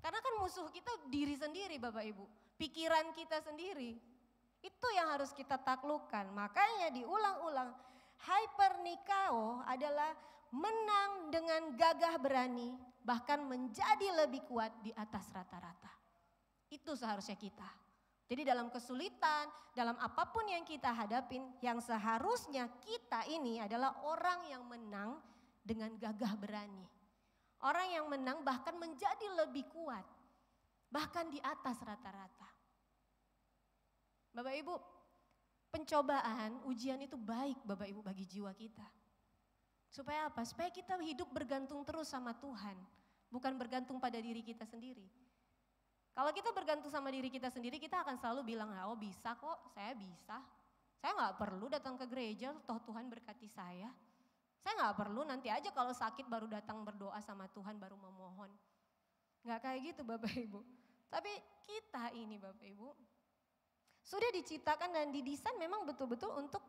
C: Karena kan musuh kita diri sendiri Bapak Ibu, pikiran kita sendiri. Itu yang harus kita taklukkan. Makanya diulang-ulang, hypernikao adalah menang dengan gagah berani, bahkan menjadi lebih kuat di atas rata-rata. Itu seharusnya kita. Jadi dalam kesulitan, dalam apapun yang kita hadapin, yang seharusnya kita ini adalah orang yang menang dengan gagah berani. Orang yang menang bahkan menjadi lebih kuat, bahkan di atas rata-rata. Bapak Ibu, pencobaan, ujian itu baik Bapak Ibu bagi jiwa kita. Supaya apa? Supaya kita hidup bergantung terus sama Tuhan, bukan bergantung pada diri kita sendiri. Kalau kita bergantung sama diri kita sendiri, kita akan selalu bilang, oh bisa kok, saya bisa. Saya gak perlu datang ke gereja, toh Tuhan berkati saya. Saya gak perlu, nanti aja kalau sakit baru datang berdoa sama Tuhan, baru memohon. Gak kayak gitu Bapak Ibu. Tapi kita ini Bapak Ibu, sudah diciptakan dan didesain memang betul-betul untuk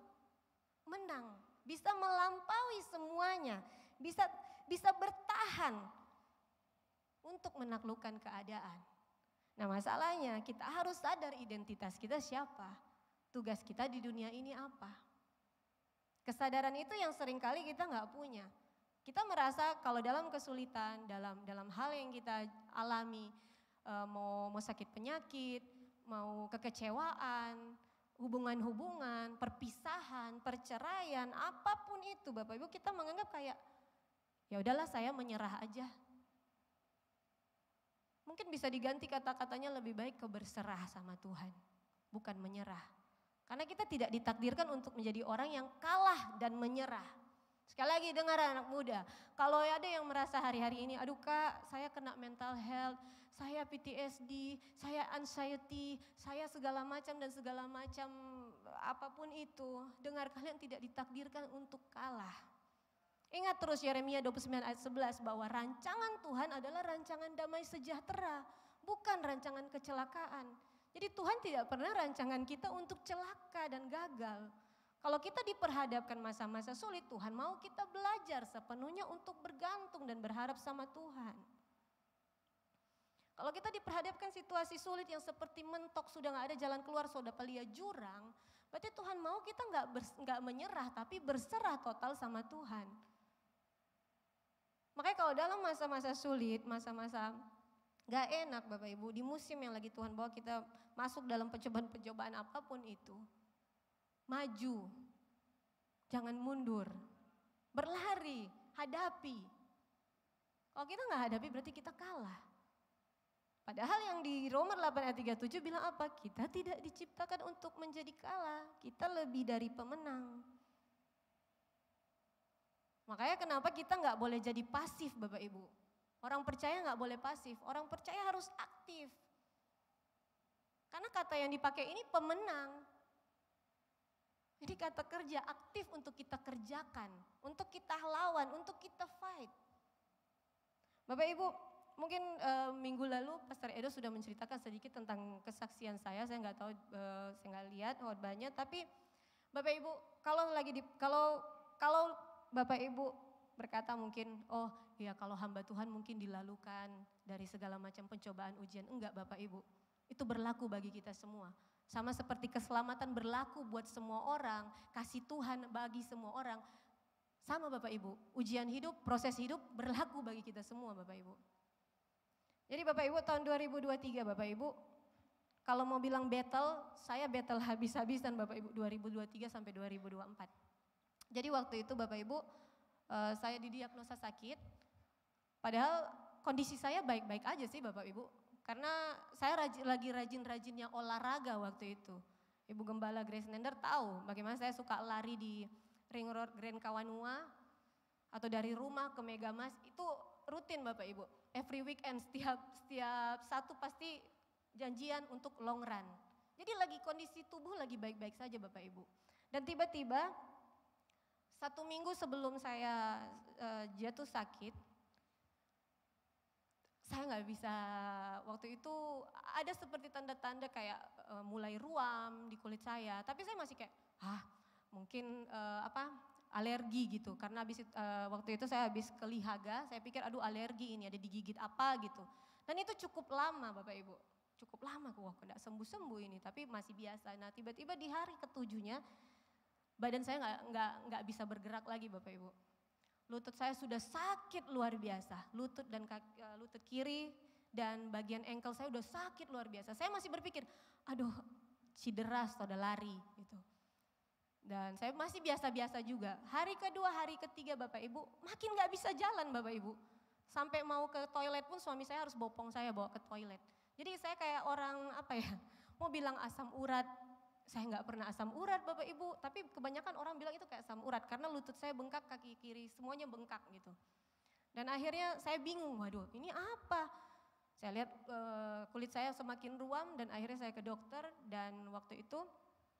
C: menang. Bisa melampaui semuanya, bisa bertahan untuk menaklukkan keadaan. Nah masalahnya kita harus sadar identitas kita siapa, tugas kita di dunia ini apa. Kesadaran itu yang seringkali kita nggak punya. Kita merasa kalau dalam kesulitan, dalam hal yang kita alami, mau sakit penyakit, mau kekecewaan, hubungan-hubungan, perpisahan, perceraian, apapun itu Bapak Ibu, kita menganggap kayak ya udahlah saya menyerah aja. Mungkin bisa diganti kata-katanya lebih baik ke berserah sama Tuhan, bukan menyerah. Karena kita tidak ditakdirkan untuk menjadi orang yang kalah dan menyerah. Sekali lagi dengar anak muda, kalau ada yang merasa hari-hari ini, aduh Kak saya kena mental health, saya PTSD, saya anxiety, saya segala macam dan segala macam apapun itu. Dengar kalian tidak ditakdirkan untuk kalah. Ingat terus Yeremia 29 ayat 11 bahwa rancangan Tuhan adalah rancangan damai sejahtera, bukan rancangan kecelakaan. Jadi Tuhan tidak pernah rancangan kita untuk celaka dan gagal. Kalau kita diperhadapkan masa-masa sulit, Tuhan mau kita belajar sepenuhnya untuk bergantung dan berharap sama Tuhan. Kalau kita diperhadapkan situasi sulit yang seperti mentok, sudah gak ada jalan keluar, sudah pelia jurang, berarti Tuhan mau kita gak menyerah tapi berserah total sama Tuhan. Makanya kalau dalam masa-masa sulit, masa-masa gak enak Bapak Ibu, di musim yang lagi Tuhan bawa kita masuk dalam pencobaan-pencobaan apapun itu, maju, jangan mundur, berlari, hadapi. Kalau kita gak hadapi berarti kita kalah. Padahal yang di Roma 8 ayat 37 bilang apa? Kita tidak diciptakan untuk menjadi kalah, kita lebih dari pemenang. Makanya kenapa kita gak boleh jadi pasif Bapak Ibu. Orang percaya gak boleh pasif, orang percaya harus aktif. Karena kata yang dipakai ini pemenang. Ini kata kerja aktif untuk kita kerjakan, untuk kita lawan, untuk kita fight. Bapak Ibu, mungkin minggu lalu Pastor Edo sudah menceritakan sedikit tentang kesaksian saya nggak tahu, saya nggak lihat khotbahnya, tapi Bapak Ibu, kalau Bapak Ibu berkata mungkin, oh ya kalau hamba Tuhan mungkin dilalukan dari segala macam pencobaan ujian. Enggak Bapak Ibu, itu berlaku bagi kita semua. Sama seperti keselamatan berlaku buat semua orang, kasih Tuhan bagi semua orang. Sama Bapak Ibu, ujian hidup, proses hidup berlaku bagi kita semua Bapak Ibu. Jadi Bapak Ibu tahun 2023 Bapak Ibu, kalau mau bilang battle, saya battle habis-habisan Bapak Ibu 2023 sampai 2024. Jadi waktu itu Bapak Ibu, saya didiagnosa sakit, padahal kondisi saya baik-baik aja sih Bapak Ibu. Karena saya lagi rajin-rajinnya olahraga waktu itu. Ibu Gembala Grace Nender tahu bagaimana saya suka lari di Ring Road Grand Kawanua, atau dari rumah ke Megamas, itu rutin Bapak Ibu. Every weekend setiap satu pasti janjian untuk long run. Jadi lagi kondisi tubuh lagi baik-baik saja Bapak Ibu. Dan tiba-tiba 1 minggu sebelum saya jatuh sakit, saya nggak bisa, waktu itu ada seperti tanda-tanda kayak mulai ruam di kulit saya. Tapi saya masih kayak, mungkin alergi gitu. Karena waktu itu saya habis ke Lihaga, saya pikir aduh alergi ini, ada digigit apa gitu. Dan itu cukup lama Bapak Ibu, cukup lama, wah kok nggak sembuh-sembuh ini, tapi masih biasa. Nah tiba-tiba di hari ke-7-nya, badan saya nggak bisa bergerak lagi Bapak Ibu. Lutut saya sudah sakit luar biasa, lutut kiri dan bagian ankle saya udah sakit luar biasa. Saya masih berpikir, aduh cedera sudah lari gitu. Dan saya masih biasa-biasa juga. Hari kedua, hari ketiga Bapak Ibu, makin gak bisa jalan Bapak Ibu. Sampai mau ke toilet pun suami saya harus bopong saya bawa ke toilet. Jadi saya kayak orang mau bilang asam urat. Saya nggak pernah asam urat Bapak Ibu, tapi kebanyakan orang bilang itu kayak asam urat karena lutut saya bengkak, kaki kiri semuanya bengkak gitu. Dan akhirnya saya bingung, waduh ini apa? Saya lihat kulit saya semakin ruam dan akhirnya saya ke dokter, dan waktu itu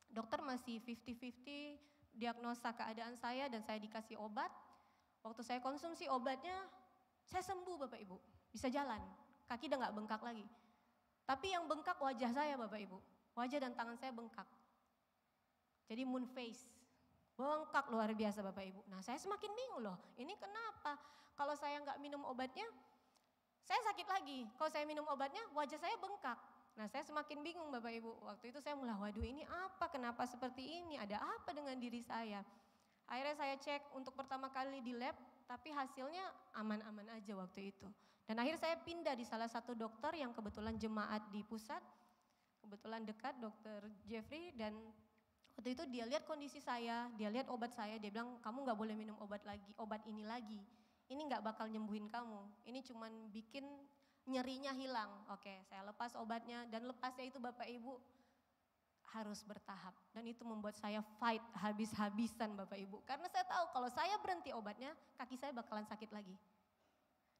C: dokter masih 50-50 diagnosa keadaan saya dan saya dikasih obat. Waktu saya konsumsi obatnya, saya sembuh Bapak Ibu, bisa jalan, kaki udah nggak bengkak lagi. Tapi yang bengkak wajah saya Bapak Ibu. Wajah dan tangan saya bengkak. Jadi moon face. Bengkak luar biasa Bapak Ibu. Nah saya semakin bingung loh. Ini kenapa? Kalau saya nggak minum obatnya, saya sakit lagi. Kalau saya minum obatnya, wajah saya bengkak. Nah saya semakin bingung Bapak Ibu. Waktu itu saya mulai, waduh ini apa? Kenapa seperti ini? Ada apa dengan diri saya? Akhirnya saya cek untuk pertama kali di lab, tapi hasilnya aman-aman aja waktu itu. Dan akhirnya saya pindah di salah satu dokter yang kebetulan jemaat di pusat. Kebetulan dekat Dokter Jeffrey, dan waktu itu dia lihat kondisi saya, dia lihat obat saya, dia bilang kamu nggak boleh minum obat ini lagi. Ini nggak bakal nyembuhin kamu, ini cuman bikin nyerinya hilang. Oke, saya lepas obatnya dan lepasnya itu Bapak Ibu harus bertahap. Dan itu membuat saya fight habis-habisan Bapak Ibu. Karena saya tahu kalau saya berhenti obatnya, kaki saya bakalan sakit lagi.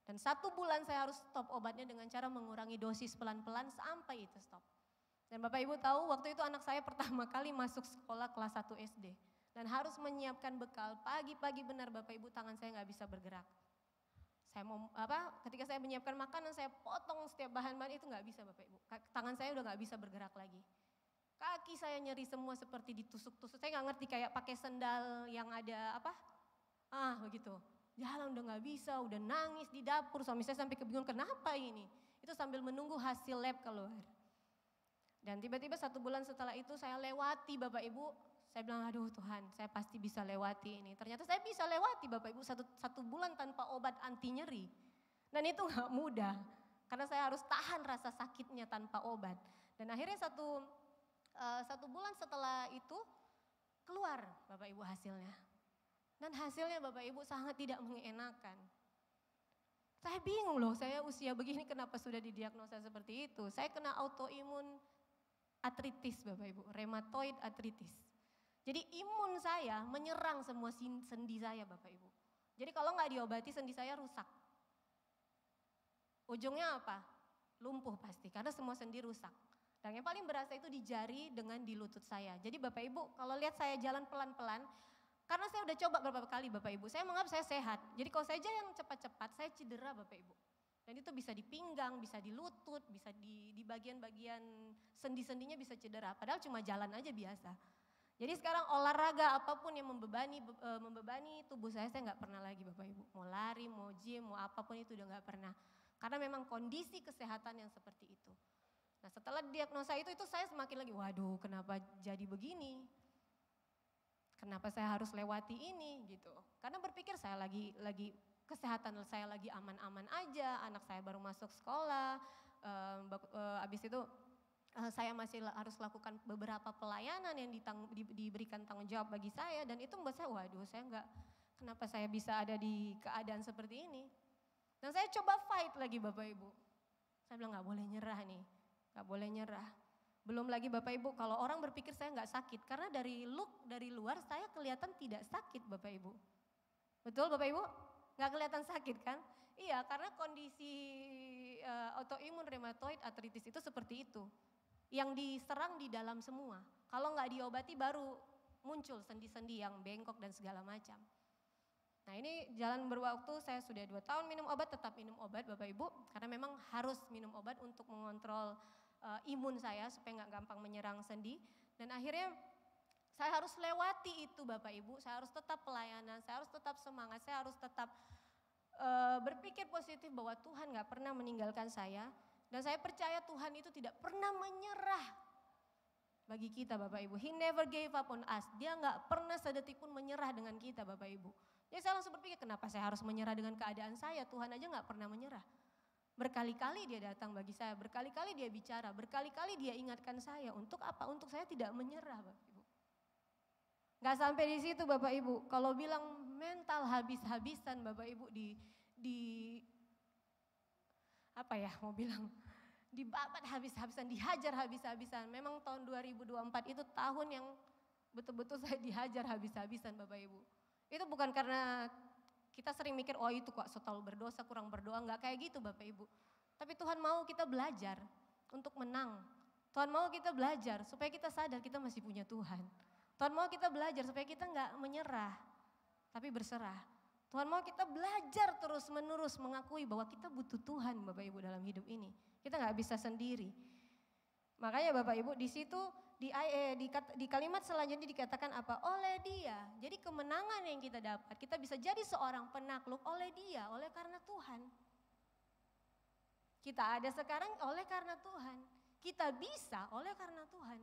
C: Dan 1 bulan saya harus stop obatnya dengan cara mengurangi dosis pelan-pelan sampai itu stop. Dan Bapak Ibu tahu waktu itu anak saya pertama kali masuk sekolah kelas 1 SD. Dan harus menyiapkan bekal, pagi-pagi benar Bapak Ibu tangan saya nggak bisa bergerak. Ketika saya menyiapkan makanan saya potong setiap bahan-bahan itu nggak bisa Bapak Ibu. Tangan saya udah nggak bisa bergerak lagi. Kaki saya nyeri semua seperti ditusuk-tusuk. Saya nggak ngerti kayak pakai sendal yang ada begitu. Jalan udah nggak bisa, udah nangis di dapur. Suami saya sampai kebingungan kenapa ini. Itu sambil menunggu hasil lab keluar. Dan tiba-tiba 1 bulan setelah itu saya lewati Bapak Ibu. Saya bilang aduh Tuhan saya pasti bisa lewati ini. Ternyata saya bisa lewati Bapak Ibu 1 bulan tanpa obat anti nyeri. Dan itu gak mudah. Karena saya harus tahan rasa sakitnya tanpa obat. Dan akhirnya 1 bulan setelah itu keluar Bapak Ibu hasilnya. Dan hasilnya Bapak Ibu sangat tidak mengenakan. Saya bingung loh, saya usia begini kenapa sudah didiagnosa seperti itu. Saya kena autoimun artritis Bapak Ibu, rheumatoid artritis. Jadi imun saya menyerang semua sendi saya Bapak Ibu. Jadi kalau nggak diobati sendi saya rusak. Ujungnya apa? Lumpuh pasti karena semua sendi rusak. Dan yang paling berasa itu di jari dengan di lutut saya. Jadi Bapak Ibu kalau lihat saya jalan pelan-pelan, karena saya udah coba beberapa kali Bapak Ibu, saya menganggap saya sehat. Jadi kalau saya jalan cepat-cepat, saya cedera Bapak Ibu. Dan itu bisa di pinggang, bisa di lutut, bisa di bagian-bagian sendi-sendinya bisa cedera. Padahal cuma jalan aja biasa. Jadi sekarang olahraga apapun yang membebani tubuh saya nggak pernah lagi Bapak Ibu. Mau lari, mau gym, mau apapun itu udah nggak pernah. Karena memang kondisi kesehatan yang seperti itu. Nah setelah diagnosa itu saya semakin lagi, waduh kenapa jadi begini? Kenapa saya harus lewati ini gitu? Karena berpikir saya lagi kesehatan saya lagi aman-aman aja, anak saya baru masuk sekolah, habis itu saya masih harus lakukan beberapa pelayanan yang diberikan tanggung jawab bagi saya dan itu membuat saya, waduh kenapa saya bisa ada di keadaan seperti ini. Dan saya coba fight lagi Bapak Ibu. Saya bilang gak boleh nyerah nih, gak boleh nyerah. Belum lagi Bapak Ibu kalau orang berpikir saya gak sakit karena dari luar saya kelihatan tidak sakit Bapak Ibu. Betul Bapak Ibu? Gak kelihatan sakit kan? Iya karena kondisi autoimun rheumatoid arthritis itu seperti itu. Yang diserang di dalam semua. Kalau nggak diobati baru muncul sendi-sendi yang bengkok dan segala macam. Nah ini jalan berwaktu saya sudah 2 tahun minum obat, tetap minum obat Bapak Ibu. Karena memang harus minum obat untuk mengontrol imun saya supaya nggak gampang menyerang sendi. Dan akhirnya saya harus lewati itu Bapak Ibu, saya harus tetap pelayanan, saya harus tetap semangat, saya harus tetap berpikir positif bahwa Tuhan nggak pernah meninggalkan saya. Dan saya percaya Tuhan itu tidak pernah menyerah bagi kita Bapak Ibu. He never gave up on us. Dia nggak pernah sedetik pun menyerah dengan kita Bapak Ibu. Jadi saya langsung berpikir kenapa saya harus menyerah dengan keadaan saya. Tuhan aja nggak pernah menyerah. Berkali-kali dia datang bagi saya, berkali-kali dia bicara, berkali-kali dia ingatkan saya. Untuk apa? Untuk saya tidak menyerah Bapak Ibu. Gak sampai di situ Bapak Ibu. Kalau bilang mental habis-habisan Bapak Ibu apa ya mau bilang, dibabat habis-habisan, dihajar habis-habisan. Memang tahun 2024 itu tahun yang betul-betul saya dihajar habis-habisan Bapak Ibu. Itu bukan karena kita sering mikir, oh itu kok selalu berdosa, kurang berdoa, enggak kayak gitu Bapak Ibu. Tapi Tuhan mau kita belajar untuk menang. Tuhan mau kita belajar supaya kita sadar kita masih punya Tuhan. Tuhan mau kita belajar supaya kita enggak menyerah, tapi berserah. Tuhan mau kita belajar terus-menerus mengakui bahwa kita butuh Tuhan Bapak Ibu dalam hidup ini. Kita nggak bisa sendiri. Makanya Bapak Ibu di situ di kalimat selanjutnya dikatakan apa? Oleh Dia. Jadi kemenangan yang kita dapat, kita bisa jadi seorang penakluk oleh Dia, oleh karena Tuhan. Kita ada sekarang oleh karena Tuhan. Kita bisa oleh karena Tuhan.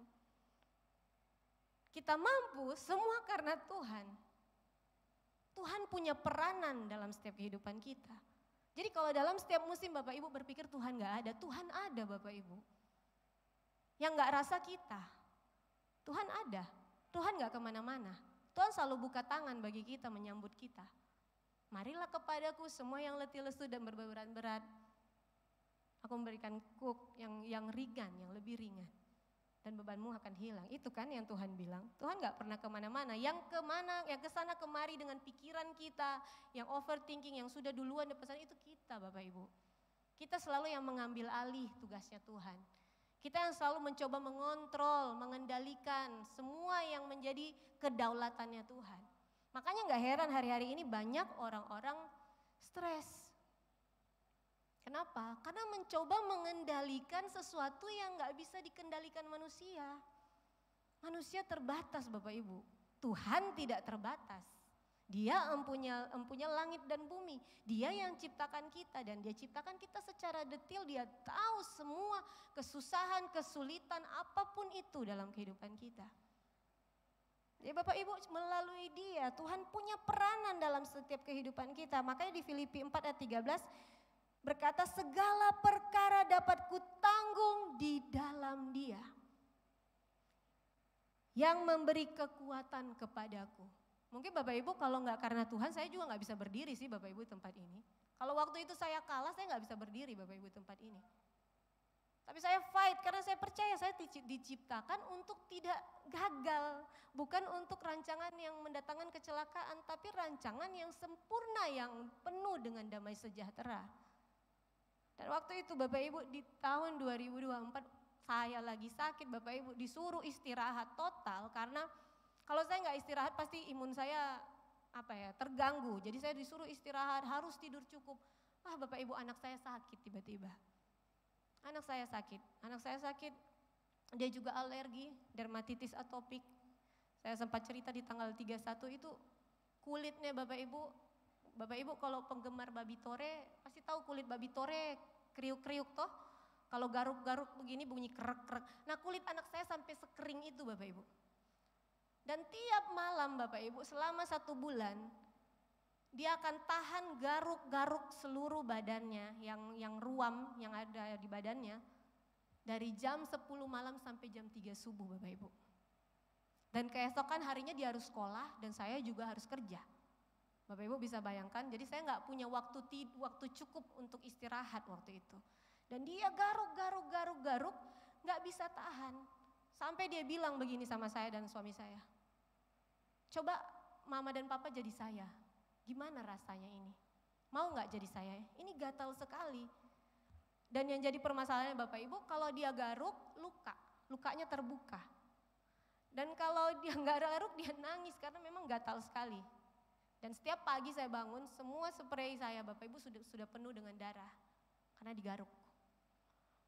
C: Kita mampu semua karena Tuhan. Tuhan punya peranan dalam setiap kehidupan kita. Jadi kalau dalam setiap musim Bapak Ibu berpikir Tuhan gak ada, Tuhan ada Bapak Ibu. Yang gak rasa kita, Tuhan ada, Tuhan gak kemana-mana. Tuhan selalu buka tangan bagi kita, menyambut kita. Marilah kepadaku semua yang letih lesu dan berbeban-berat. Aku memberikan yang ringan, yang lebih ringan. Dan bebanmu akan hilang. Itu kan yang Tuhan bilang. Tuhan gak pernah kemana-mana. Yang kesana kemari dengan pikiran kita, yang overthinking, yang sudah duluan di pesan itu kita Bapak Ibu. Kita selalu yang mengambil alih tugasnya Tuhan. Kita yang selalu mencoba mengontrol, mengendalikan semua yang menjadi kedaulatannya Tuhan. Makanya gak heran hari-hari ini banyak orang-orang stres. Kenapa? Karena mencoba mengendalikan sesuatu yang gak bisa dikendalikan manusia. Manusia terbatas Bapak Ibu. Tuhan tidak terbatas. Dia empunya langit dan bumi. Dia yang ciptakan kita dan dia ciptakan kita secara detail. Dia tahu semua kesusahan, kesulitan apapun itu dalam kehidupan kita. Jadi Bapak Ibu melalui Dia Tuhan punya peranan dalam setiap kehidupan kita. Makanya di Filipi 4 ayat 13 berkata segala perkara dapat kutanggung di dalam Dia yang memberi kekuatan kepadaku. Mungkin Bapak Ibu kalau nggak karena Tuhan saya juga nggak bisa berdiri sih Bapak Ibu tempat ini. Kalau waktu itu saya kalah saya nggak bisa berdiri Bapak Ibu tempat ini. Tapi saya fight karena saya percaya saya diciptakan untuk tidak gagal. Bukan untuk rancangan yang mendatangkan kecelakaan tapi rancangan yang sempurna yang penuh dengan damai sejahtera. Dan waktu itu Bapak Ibu di tahun 2024 saya lagi sakit Bapak Ibu, disuruh istirahat total karena kalau saya nggak istirahat pasti imun saya terganggu. Jadi saya disuruh istirahat, harus tidur cukup. Wah Bapak Ibu, anak saya sakit tiba-tiba. Anak saya sakit, dia juga alergi, dermatitis atopik. Saya sempat cerita di tanggal 31 itu kulitnya Bapak Ibu kalau penggemar babi tore pasti tahu kulit babi tore kriuk-kriuk toh. Kalau garuk-garuk begini bunyi krek-krek. Nah kulit anak saya sampai sekering itu Bapak Ibu. Dan tiap malam Bapak Ibu selama 1 bulan dia akan tahan garuk-garuk seluruh badannya yang ruam yang ada di badannya dari jam 10 malam sampai jam 3 subuh Bapak Ibu. Dan keesokan harinya dia harus sekolah dan saya juga harus kerja. Bapak Ibu bisa bayangkan, jadi saya nggak punya waktu cukup untuk istirahat waktu itu. Dan dia garuk, nggak bisa tahan. Sampai dia bilang begini sama saya dan suami saya. Coba mama dan papa jadi saya, gimana rasanya ini? Mau nggak jadi saya? Ini gatal sekali. Dan yang jadi permasalahannya Bapak Ibu, kalau dia garuk, lukanya terbuka. Dan kalau dia nggak garuk, dia nangis karena memang gatal sekali. Dan setiap pagi saya bangun, semua spray saya Bapak Ibu sudah penuh dengan darah karena digaruk.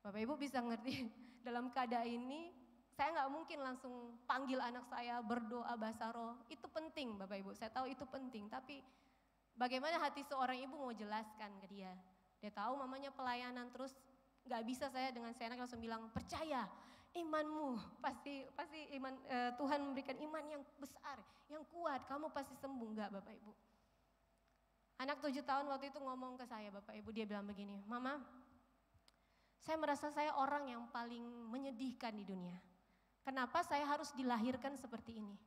C: Bapak Ibu bisa ngerti dalam keadaan ini saya nggak mungkin langsung panggil anak saya berdoa bahasa roh. Itu penting Bapak Ibu, saya tahu itu penting. Tapi bagaimana hati seorang ibu mau jelaskan ke dia. Dia tahu mamanya pelayanan terus nggak bisa saya dengan seenak langsung bilang percaya imanmu pasti iman Tuhan memberikan iman yang besar, yang kuat, kamu pasti sembuh. Enggak Bapak Ibu. Anak 7 tahun waktu itu ngomong ke saya Bapak Ibu, dia bilang begini, Mama, saya merasa saya orang yang paling menyedihkan di dunia. Kenapa saya harus dilahirkan seperti ini?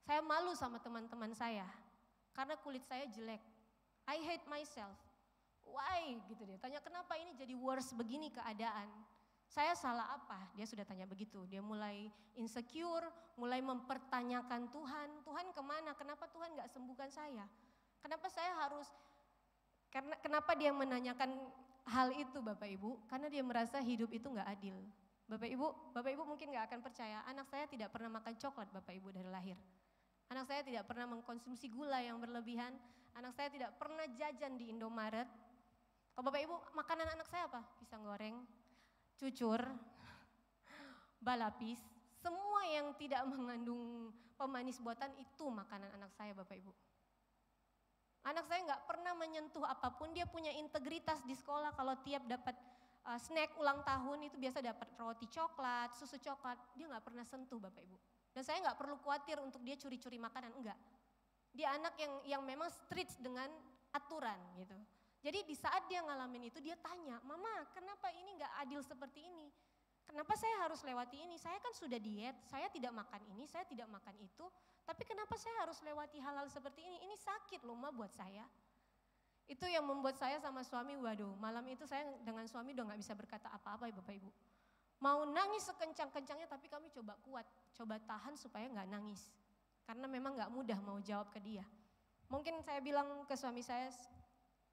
C: Saya malu sama teman-teman saya karena kulit saya jelek. I hate myself. Why? Gitu dia. Tanya kenapa ini jadi worse begini keadaan. Saya salah apa? Dia sudah tanya begitu. Dia mulai insecure, mulai mempertanyakan Tuhan. Tuhan kemana? Kenapa Tuhan gak sembuhkan saya? Kenapa saya harus, kenapa dia menanyakan hal itu Bapak Ibu? Karena dia merasa hidup itu gak adil. Bapak Ibu mungkin gak akan percaya, anak saya tidak pernah makan coklat Bapak Ibu dari lahir. Anak saya tidak pernah mengkonsumsi gula yang berlebihan. Anak saya tidak pernah jajan di Indomaret. Kalau Bapak Ibu, makanan anak saya apa? Pisang goreng, cucur, balapis, semua yang tidak mengandung pemanis buatan itu makanan anak saya Bapak Ibu. Anak saya nggak pernah menyentuh apapun, dia punya integritas di sekolah kalau tiap dapat snack ulang tahun itu biasa dapat roti coklat, susu coklat, dia nggak pernah sentuh Bapak Ibu. Dan saya nggak perlu khawatir untuk dia curi-curi makanan, enggak. Dia anak yang memang strict dengan aturan gitu. Jadi di saat dia ngalamin itu dia tanya, Mama kenapa ini nggak adil seperti ini? Kenapa saya harus lewati ini? Saya kan sudah diet, saya tidak makan ini, saya tidak makan itu. Tapi kenapa saya harus lewati hal-hal seperti ini? Ini sakit loh Ma buat saya. Itu yang membuat saya sama suami, waduh malam itu saya dengan suami udah gak bisa berkata apa-apa ya Bapak Ibu. Mau nangis sekencang-kencangnya tapi kami coba kuat, coba tahan supaya gak nangis. Karena memang gak mudah mau jawab ke dia. Mungkin saya bilang ke suami saya,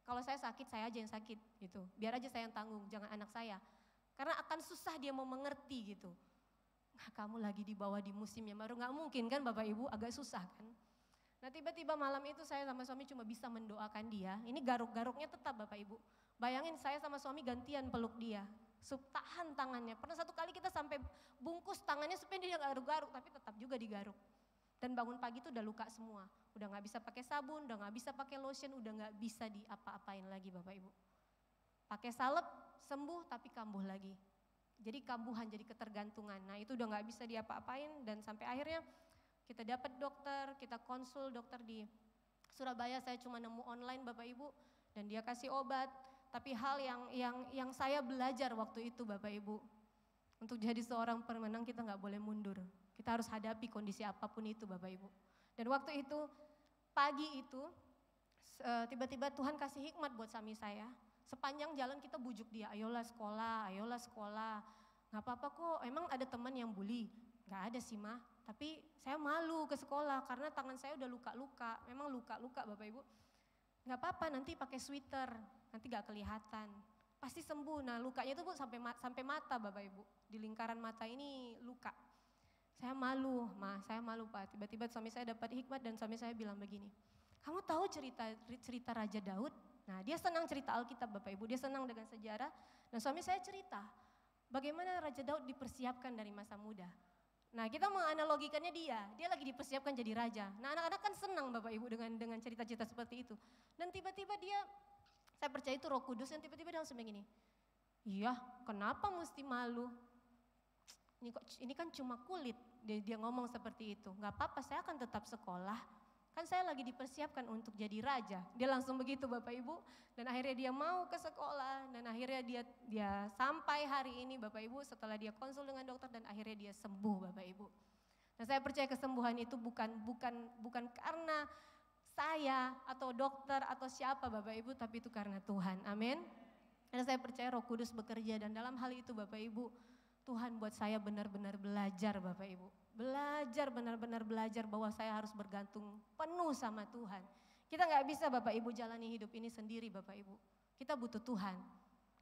C: kalau saya sakit saya aja yang sakit gitu. Biar aja saya yang tanggung, jangan anak saya. Karena akan susah dia mau mengerti gitu. Nah, kamu lagi dibawa di musim yang baru, gak mungkin kan Bapak Ibu, agak susah kan. Nah tiba-tiba malam itu saya sama suami cuma bisa mendoakan dia. Ini garuk-garuknya tetap Bapak Ibu. Bayangin saya sama suami gantian peluk dia. Tahan tangannya. Pernah satu kali kita sampai bungkus tangannya supaya dia gak garuk-garuk, tapi tetap juga digaruk. Dan bangun pagi itu udah luka semua. Udah gak bisa pakai sabun, udah gak bisa pakai lotion, udah gak bisa diapa-apain lagi Bapak Ibu. Pakai salep, sembuh tapi kambuh lagi. Jadi kambuhan, jadi ketergantungan. Nah itu udah gak bisa diapa-apain dan sampai akhirnya kita dapat dokter, kita konsul dokter di Surabaya. Saya cuma nemu online Bapak Ibu dan dia kasih obat. Tapi hal yang saya belajar waktu itu Bapak Ibu, untuk jadi seorang pemenang kita gak boleh mundur. Kita harus hadapi kondisi apapun itu Bapak Ibu. Dan waktu itu, pagi itu tiba-tiba Tuhan kasih hikmat buat suami saya. Sepanjang jalan kita bujuk dia, ayolah sekolah, ayolah sekolah. Gak apa-apa kok, emang ada teman yang bully? Gak ada sih Ma, tapi saya malu ke sekolah karena tangan saya udah luka-luka. Memang luka-luka Bapak Ibu. Gak apa-apa nanti pakai sweater, nanti gak kelihatan. pasti sembuh. Nah lukanya itu Bu sampai mata Bapak Ibu. Di lingkaran mata ini luka. Saya malu, saya malu Pak. Tiba-tiba suami saya dapat hikmat dan suami saya bilang begini, kamu tahu cerita Raja Daud? Nah dia senang cerita Alkitab Bapak Ibu, dia senang dengan sejarah. Dan suami saya cerita, bagaimana Raja Daud dipersiapkan dari masa muda. Nah kita menganalogikannya dia lagi dipersiapkan jadi raja. Nah anak-anak kan senang Bapak Ibu dengan cerita-cerita seperti itu. Dan tiba-tiba saya percaya itu Roh Kudus yang tiba-tiba dia langsung begini. Iya, kenapa mesti malu? Ini kan cuma kulit. Dia ngomong seperti itu. Gak apa-apa, saya akan tetap sekolah. Kan saya lagi dipersiapkan untuk jadi raja. Dia langsung begitu Bapak Ibu. Dan akhirnya dia mau ke sekolah. Dan akhirnya dia sampai hari ini Bapak Ibu setelah dia konsul dengan dokter. Dan akhirnya dia sembuh Bapak Ibu. Nah saya percaya kesembuhan itu bukan karena saya atau dokter atau siapa Bapak Ibu, tapi itu karena Tuhan. Amin. Karena saya percaya Roh Kudus bekerja dan dalam hal itu Bapak Ibu, Tuhan buat saya benar-benar belajar Bapak Ibu. Benar-benar belajar bahwa saya harus bergantung penuh sama Tuhan. Kita gak bisa Bapak Ibu jalani hidup ini sendiri Bapak Ibu. Kita butuh Tuhan.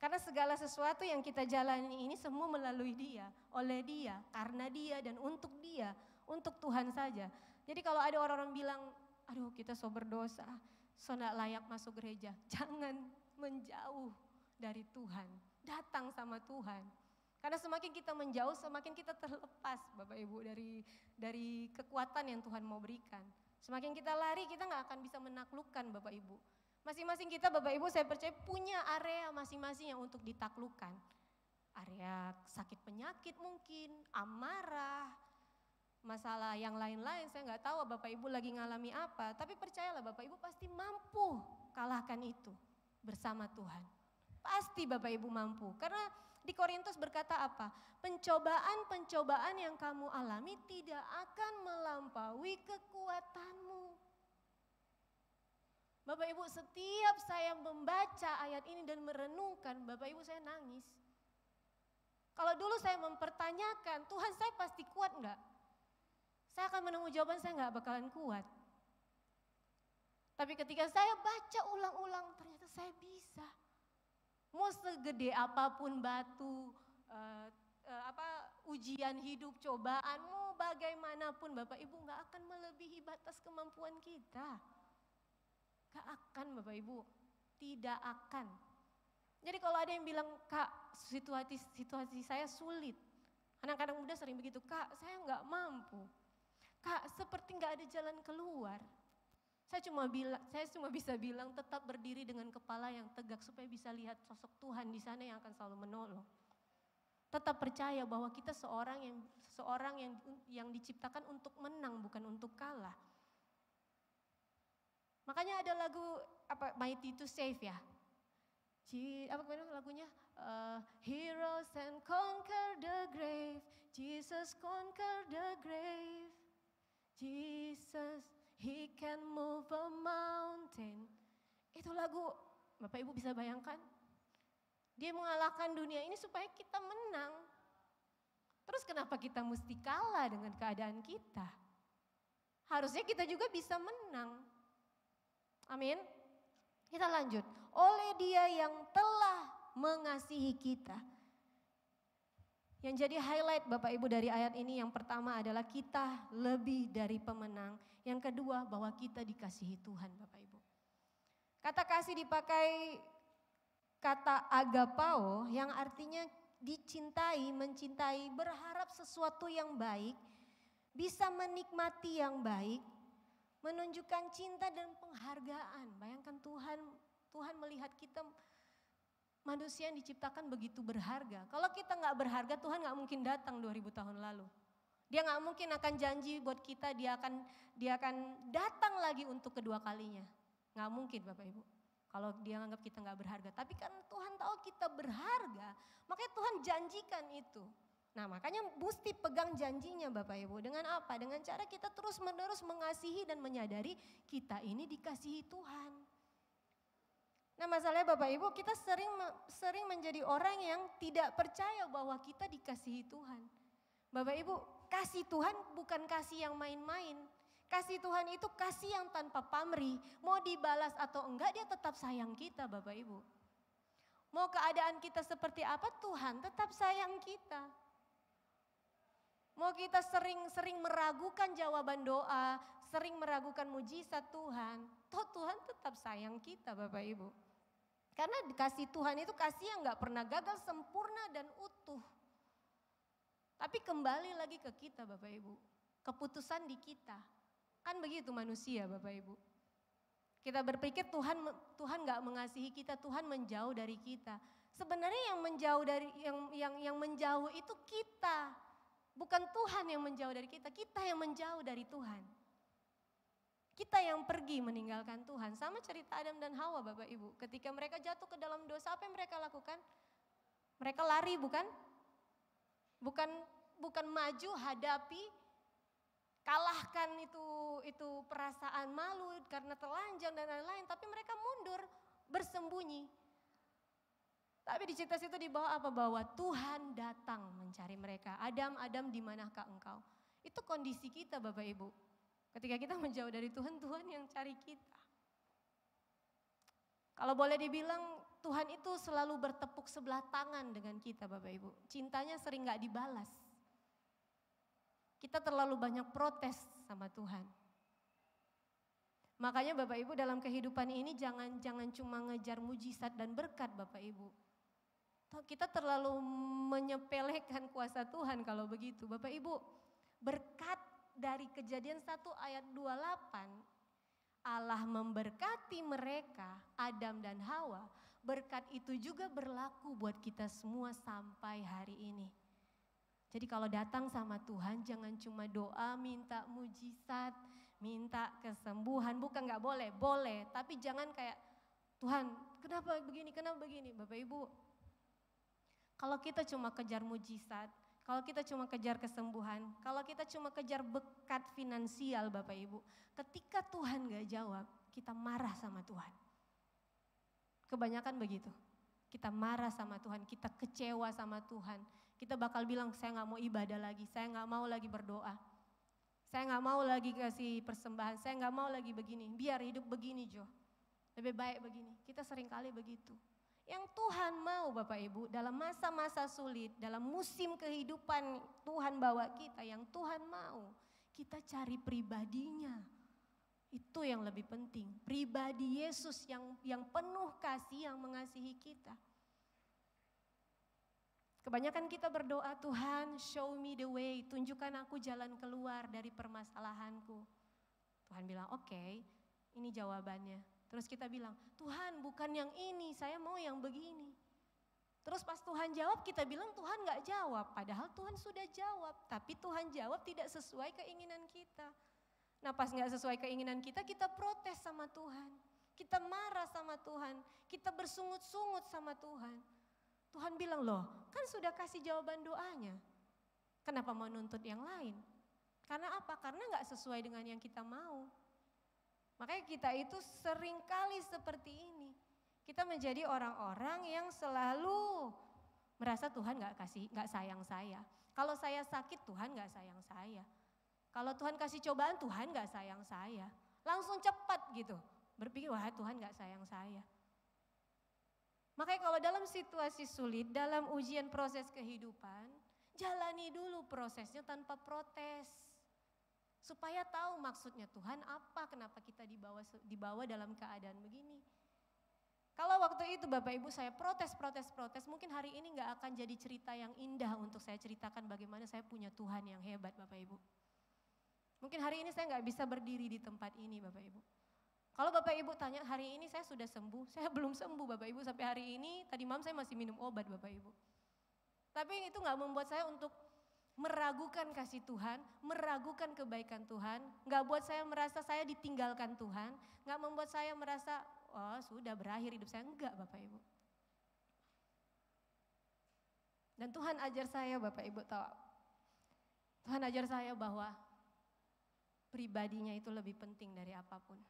C: Karena segala sesuatu yang kita jalani ini semua melalui Dia, oleh Dia, karena Dia dan untuk Dia, untuk Tuhan saja. Jadi kalau ada orang-orang bilang, aduh kita so berdosa, so gak layak masuk gereja. Jangan menjauh dari Tuhan, datang sama Tuhan. Karena semakin kita menjauh, semakin kita terlepas Bapak Ibu dari kekuatan yang Tuhan mau berikan. Semakin kita lari, kita gak akan bisa menaklukkan Bapak Ibu. Masing-masing kita Bapak Ibu saya percaya punya area masing-masing yang untuk ditaklukkan. Area sakit penyakit mungkin, amarah, masalah yang lain-lain. Saya gak tahu Bapak Ibu lagi ngalami apa. Tapi percayalah Bapak Ibu pasti mampu kalahkan itu bersama Tuhan. Pasti Bapak Ibu mampu. Karena di Korintus berkata apa? Pencobaan-pencobaan yang kamu alami tidak akan melampaui kekuatanmu. Bapak Ibu setiap saya membaca ayat ini dan merenungkan, Bapak Ibu saya nangis. Kalau dulu saya mempertanyakan, Tuhan saya pasti kuat enggak? Saya akan menemui jawaban saya enggak bakalan kuat. Tapi ketika saya baca ulang-ulang ternyata saya bisa. Mau segede apapun batu, ujian hidup, cobaan, mau bagaimanapun Bapak Ibu gak akan melebihi batas kemampuan kita. Gak akan Bapak Ibu, tidak akan. Jadi kalau ada yang bilang, Kak situasi saya sulit. Anak-anak muda sering begitu, Kak saya gak mampu. Kak seperti gak ada jalan keluar. Saya cuma bisa bilang tetap berdiri dengan kepala yang tegak supaya bisa lihat sosok Tuhan di sana yang akan selalu menolong. Tetap percaya bahwa kita seorang yang diciptakan untuk menang bukan untuk kalah. Makanya ada lagu Mighty to Save ya. Kemana lagunya? Heroes and conquer the grave. Jesus conquer the grave. Jesus, He can move a mountain. Itu lagu, Bapak Ibu bisa bayangkan? Dia mengalahkan dunia ini supaya kita menang. Terus kenapa kita mesti kalah dengan keadaan kita? Harusnya kita juga bisa menang. Amin. Kita lanjut. Oleh Dia yang telah mengasihi kita. Yang jadi highlight Bapak Ibu dari ayat ini yang pertama adalah kita lebih dari pemenang. Yang kedua bahwa kita dikasihi Tuhan Bapak Ibu. Kata kasih dipakai kata agapao yang artinya dicintai, mencintai, berharap sesuatu yang baik, bisa menikmati yang baik, menunjukkan cinta dan penghargaan. Bayangkan Tuhan melihat kita manusia yang diciptakan begitu berharga. Kalau kita gak berharga, Tuhan gak mungkin datang 2000 tahun lalu. Dia gak mungkin akan janji buat kita, dia akan datang lagi untuk kedua kalinya. Gak mungkin Bapak Ibu. Kalau dia anggap kita gak berharga. Tapi karena Tuhan tahu kita berharga, makanya Tuhan janjikan itu. Nah makanya mesti pegang janjinya Bapak Ibu. Dengan apa? Dengan cara kita terus menerus mengasihi dan menyadari kita ini dikasihi Tuhan. Nah masalahnya Bapak Ibu kita sering menjadi orang yang tidak percaya bahwa kita dikasihi Tuhan. Bapak Ibu kasih Tuhan bukan kasih yang main-main. Kasih Tuhan itu kasih yang tanpa pamrih. Mau dibalas atau enggak dia tetap sayang kita Bapak Ibu. Mau keadaan kita seperti apa, Tuhan tetap sayang kita. Mau kita sering-sering meragukan jawaban doa, sering meragukan mujizat Tuhan, toh Tuhan tetap sayang kita Bapak Ibu. Karena kasih Tuhan itu kasih yang gak pernah gagal, sempurna dan utuh. Tapi kembali lagi ke kita Bapak Ibu, keputusan di kita. Kan begitu manusia Bapak Ibu. Kita berpikir Tuhan gak mengasihi kita, Tuhan menjauh dari kita. Sebenarnya yang menjauh itu kita. Bukan Tuhan yang menjauh dari kita yang menjauh dari Tuhan. Kita yang pergi meninggalkan Tuhan. Sama cerita Adam dan Hawa Bapak Ibu. Ketika mereka jatuh ke dalam dosa, apa yang mereka lakukan? Mereka lari bukan? Bukan maju, hadapi, kalahkan itu perasaan malu karena telanjang dan lain-lain. Tapi mereka mundur, bersembunyi. Tapi di cerita situ dibawa apa? Bahwa Tuhan datang mencari mereka. Adam, Adam di manakah engkau? Itu kondisi kita Bapak Ibu. Ketika kita menjauh dari Tuhan, Tuhan yang cari kita. Kalau boleh dibilang Tuhan itu selalu bertepuk sebelah tangan dengan kita Bapak Ibu. Cintanya sering gak dibalas. Kita terlalu banyak protes sama Tuhan. Makanya Bapak Ibu dalam kehidupan ini jangan cuma ngejar mujizat dan berkat Bapak Ibu. Kita terlalu menyepelekan kuasa Tuhan kalau begitu. Bapak Ibu, berkat dari Kejadian 1 ayat 28, Allah memberkati mereka, Adam dan Hawa. Berkat itu juga berlaku buat kita semua sampai hari ini. Jadi kalau datang sama Tuhan jangan cuma doa, minta mujizat, minta kesembuhan. Bukan gak boleh, boleh. Tapi jangan kayak, Tuhan kenapa begini, Bapak Ibu. Kalau kita cuma kejar mujizat, kalau kita cuma kejar kesembuhan, kalau kita cuma kejar berkat finansial Bapak Ibu. Ketika Tuhan gak jawab, kita marah sama Tuhan. Kebanyakan begitu. Kita marah sama Tuhan, kita kecewa sama Tuhan. Kita bakal bilang saya gak mau ibadah lagi, saya gak mau lagi berdoa. Saya gak mau lagi kasih persembahan, saya gak mau lagi begini. Biar hidup begini Jo, lebih baik begini. Kita seringkali begitu. Yang Tuhan mau Bapak Ibu dalam masa-masa sulit, dalam musim kehidupan Tuhan bawa kita, yang Tuhan mau kita cari pribadinya. Itu yang lebih penting, pribadi Yesus yang penuh kasih, yang mengasihi kita. Kebanyakan kita berdoa, Tuhan show me the way, tunjukkan aku jalan keluar dari permasalahanku. Tuhan bilang oke, ini jawabannya. Terus kita bilang, Tuhan bukan yang ini, saya mau yang begini. Terus pas Tuhan jawab kita bilang Tuhan gak jawab. Padahal Tuhan sudah jawab, tapi Tuhan jawab tidak sesuai keinginan kita. Nah pas gak sesuai keinginan kita protes sama Tuhan. Kita marah sama Tuhan, kita bersungut-sungut sama Tuhan. Tuhan bilang loh kan sudah kasih jawaban doanya. Kenapa mau nuntut yang lain? Karena apa? Karena gak sesuai dengan yang kita mau. Makanya kita itu seringkali seperti ini. Kita menjadi orang-orang yang selalu merasa Tuhan gak sayang saya. Kalau saya sakit Tuhan gak sayang saya. Kalau Tuhan kasih cobaan Tuhan gak sayang saya. Langsung cepat gitu. Berpikir wah Tuhan gak sayang saya. Makanya kalau dalam situasi sulit, dalam ujian proses kehidupan, jalani dulu prosesnya tanpa protes. Supaya tahu maksudnya Tuhan apa, kenapa kita dibawa dalam keadaan begini. Kalau waktu itu Bapak Ibu saya protes, mungkin hari ini gak akan jadi cerita yang indah untuk saya ceritakan bagaimana saya punya Tuhan yang hebat Bapak Ibu. Mungkin hari ini saya gak bisa berdiri di tempat ini Bapak Ibu. Kalau Bapak Ibu tanya hari ini saya sudah sembuh, saya belum sembuh Bapak Ibu sampai hari ini, tadi malam saya masih minum obat Bapak Ibu. Tapi itu gak membuat saya untuk meragukan kasih Tuhan, meragukan kebaikan Tuhan, gak buat saya merasa saya ditinggalkan Tuhan, gak membuat saya merasa, oh sudah berakhir hidup saya, enggak Bapak Ibu. Dan Tuhan ajar saya Bapak Ibu tahu, Tuhan ajar saya bahwa pribadinya itu lebih penting dari apapun.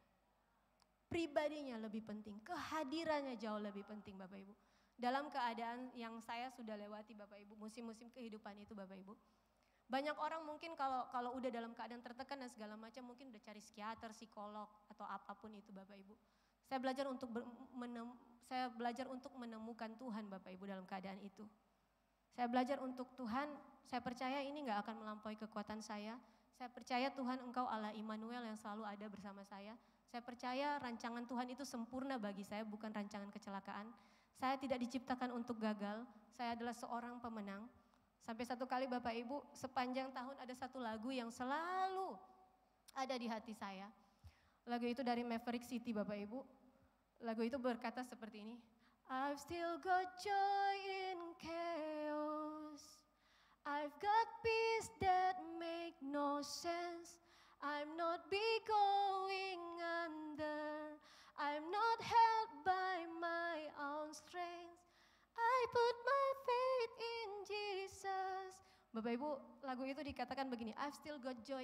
C: Pribadinya lebih penting, kehadirannya jauh lebih penting Bapak Ibu. Dalam keadaan yang saya sudah lewati Bapak Ibu, musim-musim kehidupan itu Bapak Ibu. Banyak orang mungkin kalau udah dalam keadaan tertekan dan segala macam mungkin udah cari psikiater, psikolog atau apapun itu Bapak Ibu. Saya belajar untuk saya belajar untuk menemukan Tuhan Bapak Ibu dalam keadaan itu. Saya belajar untuk Tuhan, saya percaya ini gak akan melampaui kekuatan saya. Saya percaya Tuhan Engkau Allah Immanuel yang selalu ada bersama saya. Saya percaya rancangan Tuhan itu sempurna bagi saya, bukan rancangan kecelakaan. Saya tidak diciptakan untuk gagal, saya adalah seorang pemenang. Sampai satu kali Bapak Ibu, sepanjang tahun ada satu lagu yang selalu ada di hati saya. Lagu itu dari Maverick City Bapak Ibu. Lagu itu berkata seperti ini. I've still got joy in chaos. I've got peace that make no sense. I'm not be going under. I'm not held by my own strength. I put my faith in Jesus. Bapak Ibu, lagu itu dikatakan begini, I've still got joy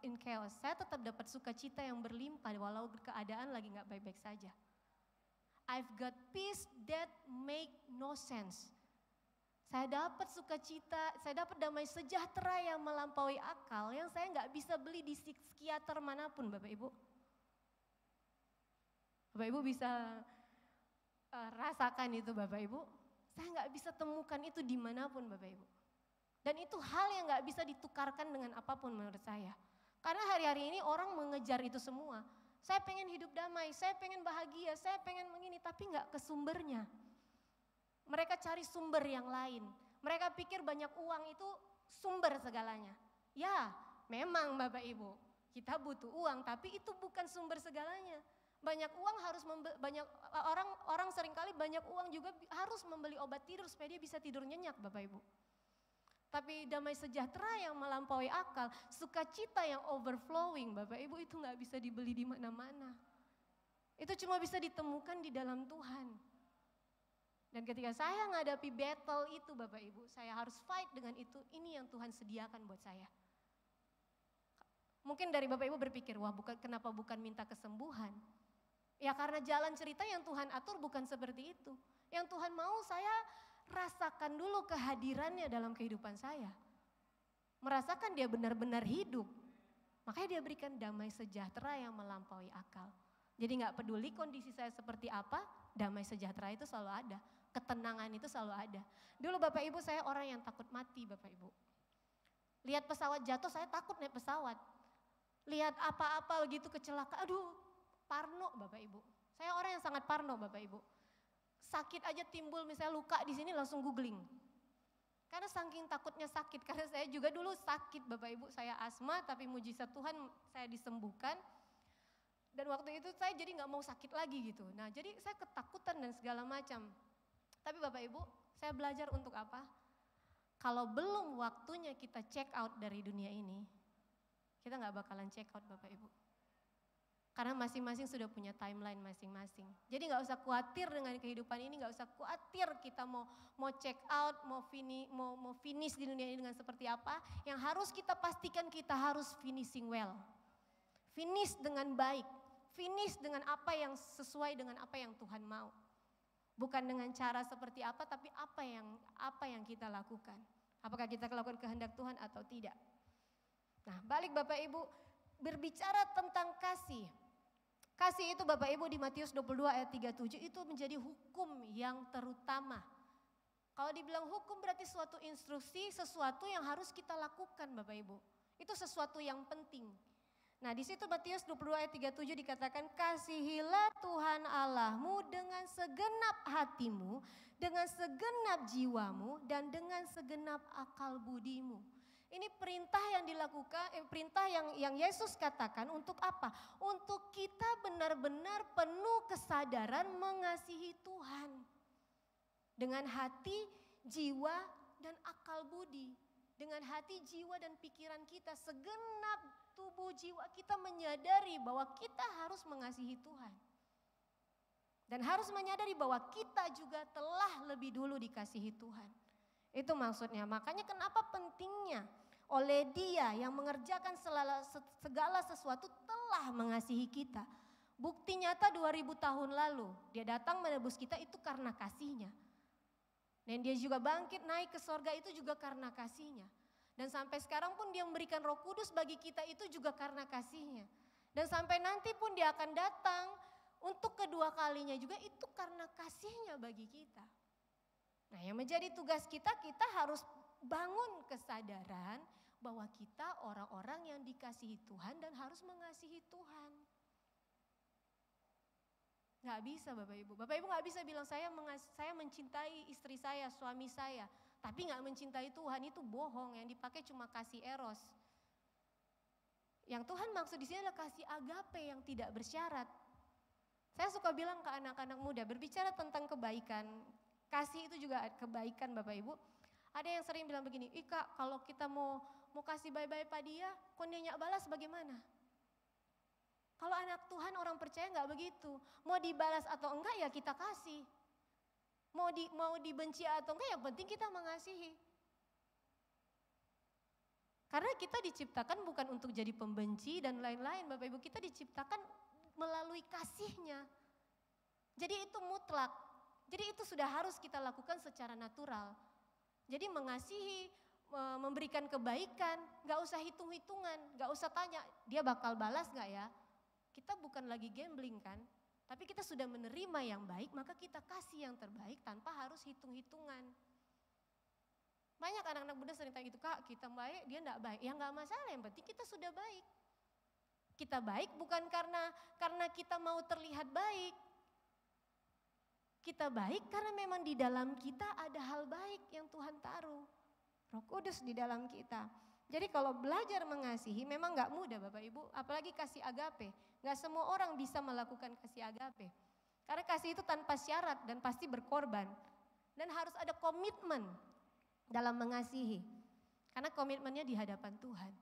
C: in chaos. Saya tetap dapat sukacita yang berlimpah walau keadaan lagi gak baik-baik saja. I've got peace that make no sense. Saya dapat sukacita, saya dapat damai sejahtera yang melampaui akal, yang saya gak bisa beli di psikiater manapun Bapak Ibu. Bapak Ibu bisa rasakan itu Bapak Ibu. Saya gak bisa temukan itu dimanapun Bapak Ibu. Dan itu hal yang gak bisa ditukarkan dengan apapun menurut saya. Karena hari-hari ini orang mengejar itu semua. Saya pengen hidup damai, saya pengen bahagia, saya pengen begini, tapi gak ke sumbernya. Mereka cari sumber yang lain. Mereka pikir banyak uang itu sumber segalanya. Ya, memang Bapak Ibu, kita butuh uang, tapi itu bukan sumber segalanya. Banyak uang harus banyak orang seringkali banyak uang juga harus membeli obat tidur supaya dia bisa tidur nyenyak Bapak Ibu. Tapi damai sejahtera yang melampaui akal, sukacita yang overflowing Bapak Ibu itu gak bisa dibeli di mana-mana. Itu cuma bisa ditemukan di dalam Tuhan. Dan ketika saya menghadapi battle itu Bapak Ibu, saya harus fight dengan itu, ini yang Tuhan sediakan buat saya. Mungkin dari Bapak Ibu berpikir, wah kenapa bukan minta kesembuhan? Ya karena jalan cerita yang Tuhan atur bukan seperti itu. Yang Tuhan mau saya rasakan dulu kehadirannya dalam kehidupan saya. Merasakan dia benar-benar hidup. Makanya dia berikan damai sejahtera yang melampaui akal. Jadi gak peduli kondisi saya seperti apa, damai sejahtera itu selalu ada. Ketenangan itu selalu ada. Dulu Bapak Ibu saya orang yang takut mati Bapak Ibu. Lihat pesawat jatuh saya takut naik pesawat. Lihat apa-apa gitu kecelakaan, aduh parno Bapak Ibu. Saya orang yang sangat parno Bapak Ibu. Sakit aja timbul misalnya luka di sini langsung googling. Karena saking takutnya sakit, karena saya juga dulu sakit Bapak Ibu, saya asma tapi mujizat Tuhan saya disembuhkan. Dan waktu itu saya jadi gak mau sakit lagi gitu. Nah jadi saya ketakutan dan segala macam. Tapi Bapak Ibu, saya belajar untuk apa? Kalau belum waktunya kita check out dari dunia ini, kita gak bakalan check out Bapak Ibu. Karena masing-masing sudah punya timeline masing-masing. Jadi gak usah khawatir dengan kehidupan ini, gak usah khawatir kita mau check out, mau finish di dunia ini dengan seperti apa. Yang harus kita pastikan kita harus finishing well. Finish dengan baik, finish dengan apa yang sesuai dengan apa yang Tuhan mau. Bukan dengan cara seperti apa, tapi apa yang kita lakukan. Apakah kita lakukan kehendak Tuhan atau tidak. Nah balik Bapak Ibu, berbicara tentang kasih. Kasih itu Bapak Ibu di Matius 22 ayat 37 itu menjadi hukum yang terutama. Kalau dibilang hukum berarti suatu instruksi, sesuatu yang harus kita lakukan Bapak Ibu. Itu sesuatu yang penting. Nah di situ Matius 22 ayat 37 dikatakan, kasihilah Tuhan Allahmu dengan segenap hatimu, dengan segenap jiwamu, dan dengan segenap akal budimu. Ini perintah yang dilakukan, perintah yang Yesus katakan untuk apa? Untuk kita benar-benar penuh kesadaran mengasihi Tuhan. Dengan hati, jiwa, dan akal budi. Dengan hati, jiwa, dan pikiran kita, segenap tubuh jiwa kita menyadari bahwa kita harus mengasihi Tuhan. Dan harus menyadari bahwa kita juga telah lebih dulu dikasihi Tuhan. Itu maksudnya, makanya kenapa pentingnya oleh Dia yang mengerjakan segala sesuatu telah mengasihi kita. Bukti nyata 2000 tahun lalu Dia datang menebus kita itu karena kasih-Nya. Dan Dia juga bangkit naik ke sorga itu juga karena kasih-Nya. Dan sampai sekarang pun Dia memberikan Roh Kudus bagi kita itu juga karena kasih-Nya. Dan sampai nanti pun Dia akan datang untuk kedua kalinya juga itu karena kasih berguna bagi kita. Nah, yang menjadi tugas kita, kita harus bangun kesadaran bahwa kita orang-orang yang dikasihi Tuhan dan harus mengasihi Tuhan. Gak bisa Bapak Ibu. Bapak Ibu gak bisa bilang saya mencintai istri saya, suami saya. Tapi gak mencintai Tuhan, itu bohong. Yang dipakai cuma kasih eros. Yang Tuhan maksud di sini adalah kasih agape yang tidak bersyarat. Saya suka bilang ke anak-anak muda, berbicara tentang kebaikan. Kasih itu juga kebaikan Bapak Ibu. Ada yang sering bilang begini, Kak kalau kita mau kasih bye-bye pada dia, kok dia nyak balas bagaimana? Kalau anak Tuhan orang percaya nggak begitu. Mau dibalas atau enggak ya kita kasih. Mau dibenci atau enggak yang penting kita mengasihi. Karena kita diciptakan bukan untuk jadi pembenci dan lain-lain Bapak Ibu. Kita diciptakan melalui kasihnya. Jadi itu mutlak. Jadi itu sudah harus kita lakukan secara natural. Jadi mengasihi, memberikan kebaikan, gak usah hitung-hitungan, gak usah tanya dia bakal balas gak ya. Kita bukan lagi gambling kan, tapi kita sudah menerima yang baik, maka kita kasih yang terbaik tanpa harus hitung-hitungan. Banyak anak-anak muda sering tanya gitu, Kak kita baik, dia enggak baik. Ya enggak masalah, yang penting kita sudah baik. Kita baik bukan karena kita mau terlihat baik. Kita baik karena memang di dalam kita ada hal baik yang Tuhan taruh. Roh Kudus di dalam kita. Jadi kalau belajar mengasihi memang gak mudah Bapak Ibu, apalagi kasih agape. Gak semua orang bisa melakukan kasih agape. Karena kasih itu tanpa syarat dan pasti berkorban. Dan harus ada komitmen dalam mengasihi. Karena komitmennya di hadapan Tuhan.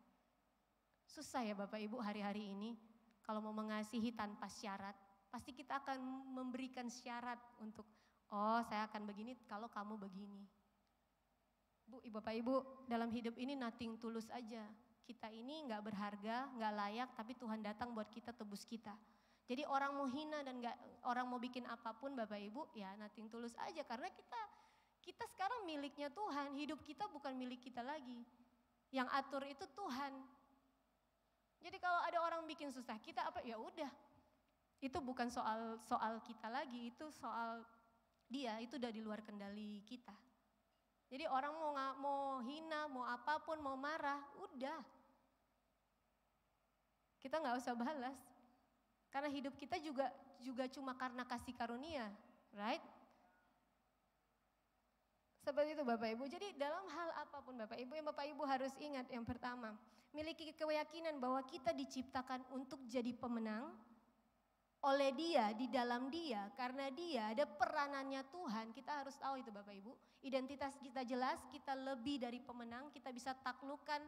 C: Susah ya Bapak Ibu hari-hari ini kalau mau mengasihi tanpa syarat. Pasti kita akan memberikan syarat untuk, saya akan begini kalau kamu begini. Bapak Ibu, dalam hidup ini nothing tulus aja. Kita ini gak berharga, gak layak, tapi Tuhan datang buat kita tebus kita. Jadi orang mau hina dan orang mau bikin apapun Bapak Ibu, ya nothing tulus aja. Karena kita sekarang miliknya Tuhan, hidup kita bukan milik kita lagi. Yang atur itu Tuhan. Jadi kalau ada orang bikin susah kita ya udah. Itu bukan soal kita lagi, itu soal dia, itu udah di luar kendali kita. Jadi orang mau hina, mau apapun, mau marah, udah. Kita gak usah balas. Karena hidup kita juga cuma karena kasih karunia, right? Seperti itu Bapak Ibu. Jadi dalam hal apapun Bapak Ibu, yang Bapak Ibu harus ingat yang pertama. Miliki keyakinan bahwa kita diciptakan untuk jadi pemenang oleh Dia, di dalam Dia. Karena Dia ada peranannya Tuhan, kita harus tahu itu Bapak Ibu. Identitas kita jelas, kita lebih dari pemenang, kita bisa taklukkan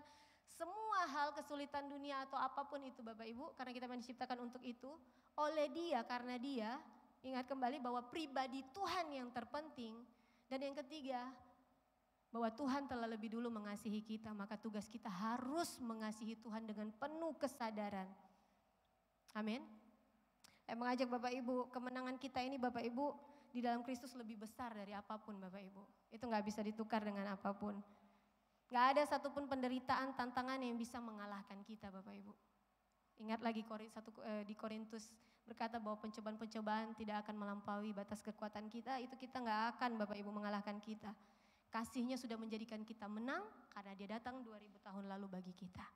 C: semua hal kesulitan dunia atau apapun itu Bapak Ibu. Karena kita memang diciptakan untuk itu. Oleh Dia, karena Dia, ingat kembali bahwa pribadi Tuhan yang terpenting. Dan yang ketiga, bahwa Tuhan telah lebih dulu mengasihi kita, maka tugas kita harus mengasihi Tuhan dengan penuh kesadaran. Amin. Saya mengajak Bapak Ibu, kemenangan kita ini Bapak Ibu di dalam Kristus lebih besar dari apapun Bapak Ibu. Itu gak bisa ditukar dengan apapun. Gak ada satupun penderitaan, tantangan yang bisa mengalahkan kita Bapak Ibu. Ingat lagi di Korintus berkata bahwa pencobaan-pencobaan tidak akan melampaui batas kekuatan kita. Itu kita gak akan Bapak Ibu mengalahkan kita. Kasihnya sudah menjadikan kita menang karena Dia datang 2000 tahun lalu bagi kita.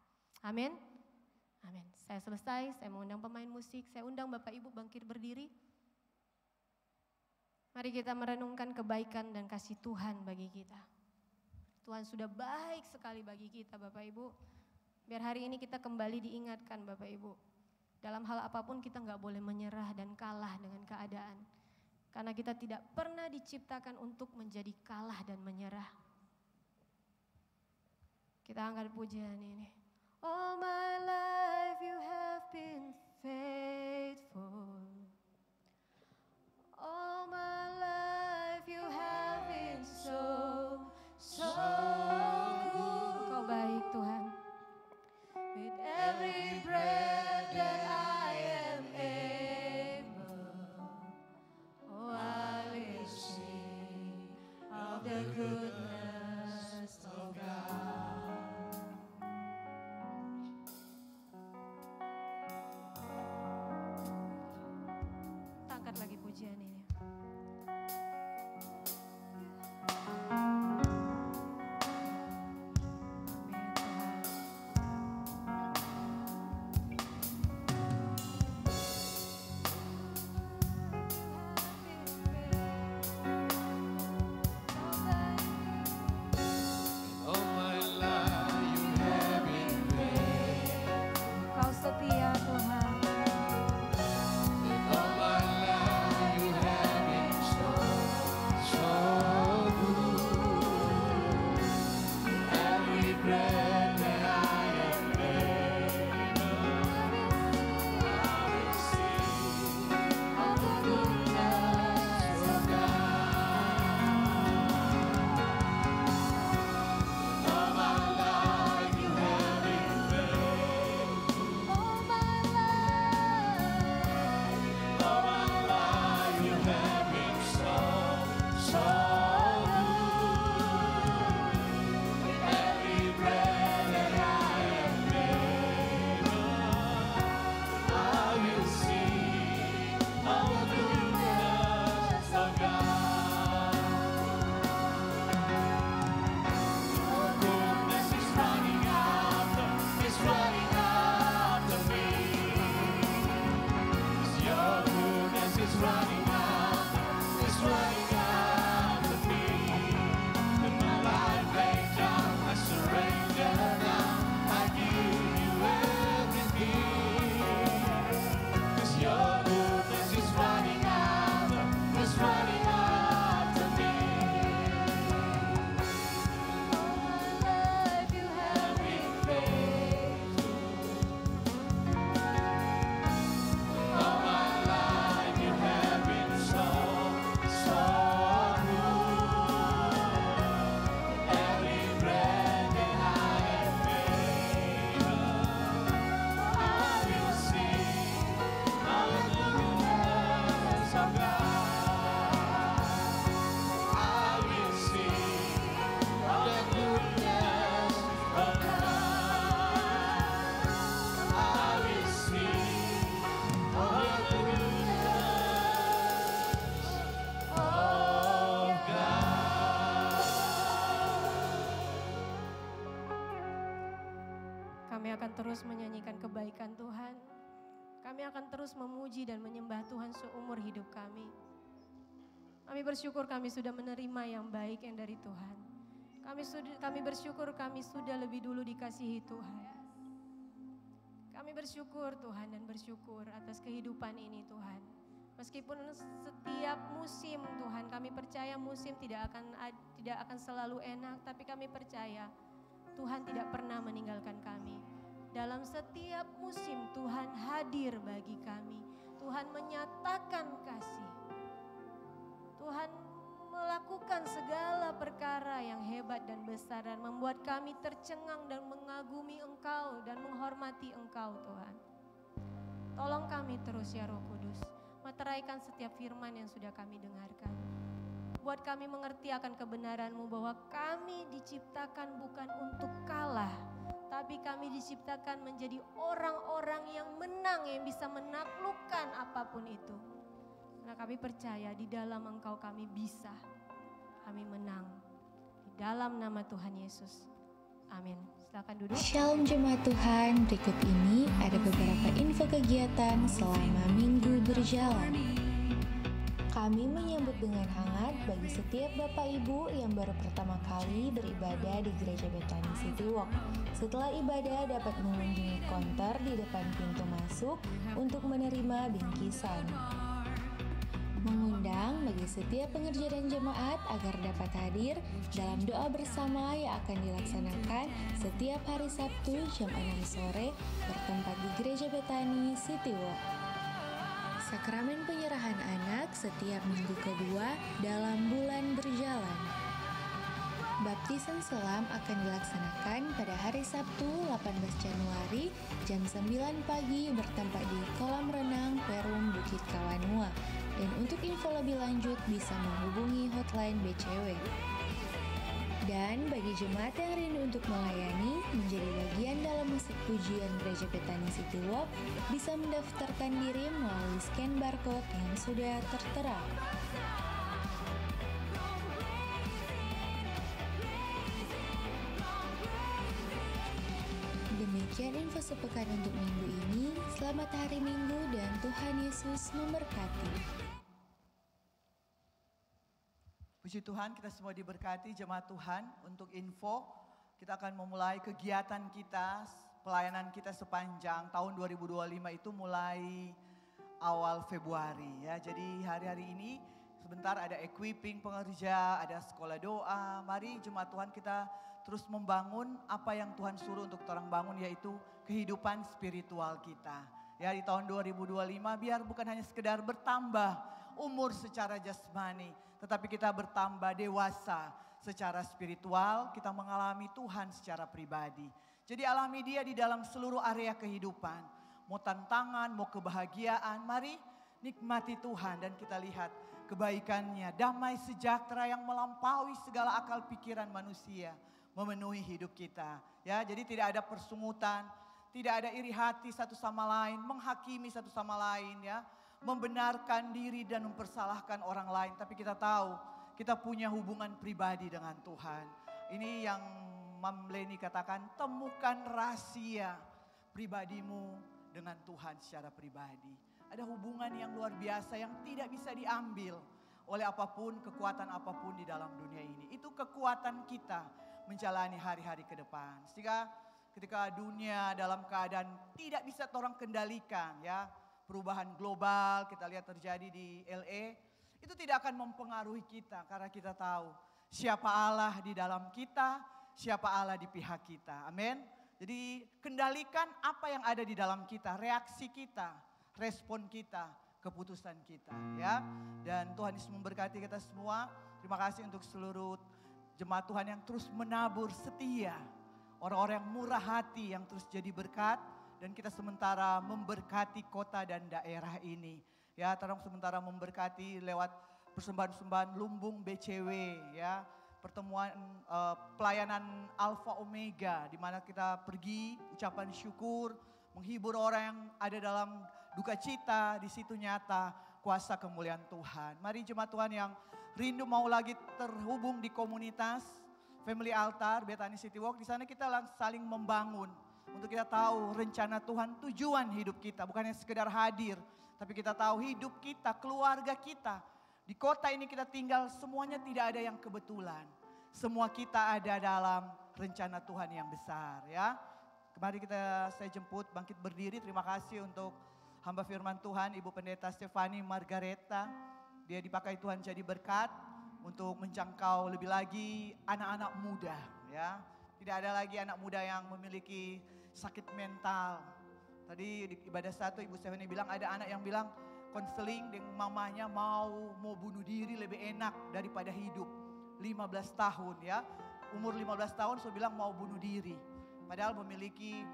C: Amin. Amin. Saya selesai, saya mengundang pemain musik, saya undang Bapak Ibu bangkit berdiri. Mari kita merenungkan kebaikan dan kasih Tuhan bagi kita. Tuhan sudah baik sekali bagi kita Bapak Ibu. Biar hari ini kita kembali diingatkan Bapak Ibu. Dalam hal apapun kita gak boleh menyerah dan kalah dengan keadaan. Karena kita tidak pernah diciptakan untuk menjadi kalah dan menyerah. Kita angkat pujian ini. All my life you have been faithful. All my life you have been so good. Kau baik Tuhan. With every breath that I am able, oh I will sing of the goodness of God. Angkat lagi pujian ini. terus menyanyikan kebaikan Tuhan. Kami akan terus memuji dan menyembah Tuhan seumur hidup kami. Kami bersyukur kami sudah menerima yang baik yang dari Tuhan. Kami bersyukur kami sudah lebih dulu dikasihi Tuhan. Kami bersyukur Tuhan dan bersyukur atas kehidupan ini Tuhan. Meskipun setiap musim Tuhan, kami percaya musim tidak akan selalu enak, tapi kami percaya Tuhan tidak pernah meninggalkan kami. Dalam setiap musim Tuhan hadir bagi kami. Tuhan menyatakan kasih. Tuhan melakukan segala perkara yang hebat dan besar dan membuat kami tercengang dan mengagumi Engkau dan menghormati Engkau Tuhan. Tolong kami terus ya Roh Kudus, meteraikan setiap firman yang sudah kami dengarkan. Buat kami mengerti akan kebenaran-Mu bahwa kami diciptakan bukan untuk kalah, tapi kami diciptakan menjadi orang-orang yang menang, yang bisa menaklukkan apapun itu. Karena kami percaya di dalam Engkau kami bisa, kami menang. Di dalam nama Tuhan Yesus. Amin. Silakan duduk.
D: Shalom jemaat Tuhan, berikut ini ada beberapa info kegiatan selama minggu berjalan. Kami menyambut dengan hangat bagi setiap Bapak Ibu yang baru pertama kali beribadah di Gereja Bethany City Walk. Setelah ibadah dapat mengunjungi konter di depan pintu masuk untuk menerima bingkisan. Mengundang bagi setiap pengerja dan jemaat agar dapat hadir dalam doa bersama yang akan dilaksanakan setiap hari Sabtu jam 6 sore bertempat di Gereja Bethany City Walk. Sakramen penyerahan anak setiap minggu kedua dalam bulan berjalan. Baptisan selam akan dilaksanakan pada hari Sabtu 18 Januari jam 9 pagi bertempat di kolam renang Perum Bukit Kawanua. Dan untuk info lebih lanjut bisa menghubungi hotline BCW. Dan bagi jemaat yang rindu untuk melayani, menjadi bagian dalam musik pujian Gereja Bethany City Walk, bisa mendaftarkan diri melalui scan barcode yang sudah tertera. Demikian info sepekan untuk minggu ini. Selamat hari Minggu dan Tuhan Yesus memberkati.
E: Puji Tuhan, kita semua diberkati jemaat Tuhan. Untuk info, kita akan memulai kegiatan kita, pelayanan kita sepanjang tahun 2025 itu mulai awal Februari ya. Jadi hari-hari ini sebentar ada equipping pengerja, ada sekolah doa. Mari jemaat Tuhan kita terus membangun apa yang Tuhan suruh untuk orang bangun, yaitu kehidupan spiritual kita. Ya, di tahun 2025 biar bukan hanya sekedar bertambah umur secara jasmani, tetapi kita bertambah dewasa secara spiritual, kita mengalami Tuhan secara pribadi. Jadi alami Dia di dalam seluruh area kehidupan. Mau tantangan, mau kebahagiaan, mari nikmati Tuhan dan kita lihat kebaikan-Nya, damai sejahtera yang melampaui segala akal pikiran manusia memenuhi hidup kita. Ya, jadi tidak ada persungutan, tidak ada iri hati satu sama lain, menghakimi satu sama lain ya, membenarkan diri dan mempersalahkan orang lain. Tapi kita tahu kita punya hubungan pribadi dengan Tuhan. Ini yang Mam Leni katakan, temukan rahasia pribadimu dengan Tuhan secara pribadi. Ada hubungan yang luar biasa yang tidak bisa diambil oleh apapun, kekuatan apapun di dalam dunia ini. Itu kekuatan kita menjalani hari-hari ke depan. Sehingga ketika dunia dalam keadaan tidak bisa orang kendalikan ya, perubahan global kita lihat terjadi di LA, itu tidak akan mempengaruhi kita karena kita tahu siapa Allah di dalam kita, siapa Allah di pihak kita. Amin. Jadi kendalikan apa yang ada di dalam kita, reaksi kita, respon kita, keputusan kita ya. Dan Tuhan Yesus memberkati kita semua. Terima kasih untuk seluruh jemaat Tuhan yang terus menabur setia. Orang-orang yang murah hati yang terus jadi berkat. Dan kita sementara memberkati kota dan daerah ini. Ya, tolong sementara memberkati lewat persembahan-persembahan lumbung BCW ya. Pertemuan pelayanan Alpha Omega di mana kita pergi ucapan syukur, menghibur orang yang ada dalam duka cita, di situ nyata kuasa kemuliaan Tuhan. Mari jemaat Tuhan yang rindu mau lagi terhubung di komunitas Family Altar Bethany City Walk, di sana kita saling membangun Untuk kita tahu rencana Tuhan, tujuan hidup kita. Bukan hanya sekedar hadir, tapi kita tahu hidup kita, keluarga kita. Di kota ini kita tinggal, semuanya tidak ada yang kebetulan. Semua kita ada dalam rencana Tuhan yang besar ya. Kemarin saya jemput bangkit berdiri. Terima kasih untuk hamba firman Tuhan, Ibu Pendeta Stefani Margareta. Dia dipakai Tuhan jadi berkat untuk menjangkau lebih lagi anak-anak muda ya. Tidak ada lagi anak muda yang memiliki sakit mental. Tadi di ibadah satu Ibu Stefani bilang ada anak yang bilang konseling dengan mamanya mau bunuh diri lebih enak daripada hidup. 15 tahun ya. Umur 15 tahun saya bilang mau bunuh diri. Padahal memiliki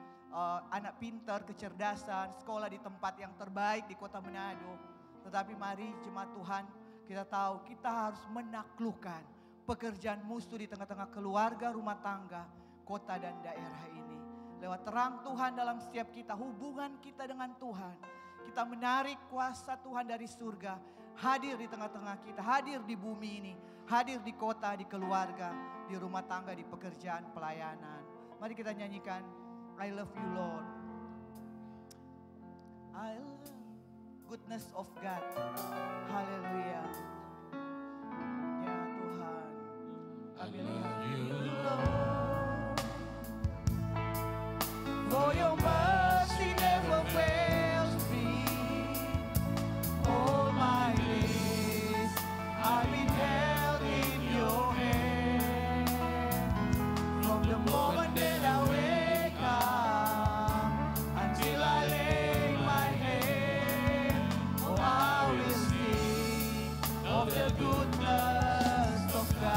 E: anak pintar, kecerdasan, sekolah di tempat yang terbaik di kota Manado. Tetapi mari jemaat Tuhan, kita tahu kita harus menaklukkan pekerjaan musuh di tengah-tengah keluarga, rumah tangga, kota dan daerah ini. Lewat terang Tuhan dalam setiap kita, hubungan kita dengan Tuhan. Kita menarik kuasa Tuhan dari surga, hadir di tengah-tengah kita, hadir di bumi ini, hadir di kota, di keluarga, di rumah tangga, di pekerjaan, pelayanan. Mari kita nyanyikan I love you Lord. I love goodness of God. Haleluya. Ya Tuhan. Kami love you Lord. For your mercy never fails me. All my days I've been held in your hand. From the moment that I wake up until I lay my head, oh I will sing of the goodness of God.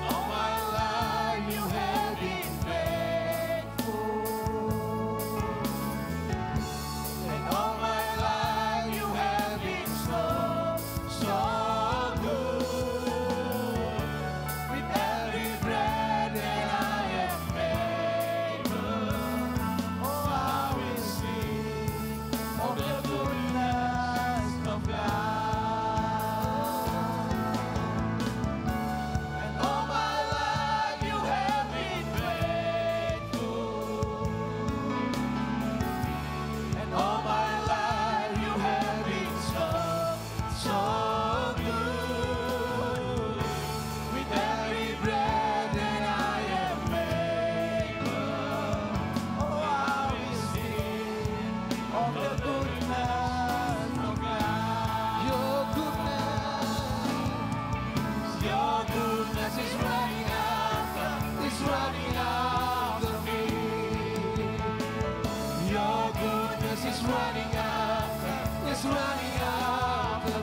E: All my life you have been faithful, and all my life you have been so good. With every breath that I am able, oh I will sing of the goodness of God. And all my life you have been faithful, and all my life you have been so good. With every breath that I am able, oh I will sing of the goodness of God. Your goodness is running after me. Your goodness is running after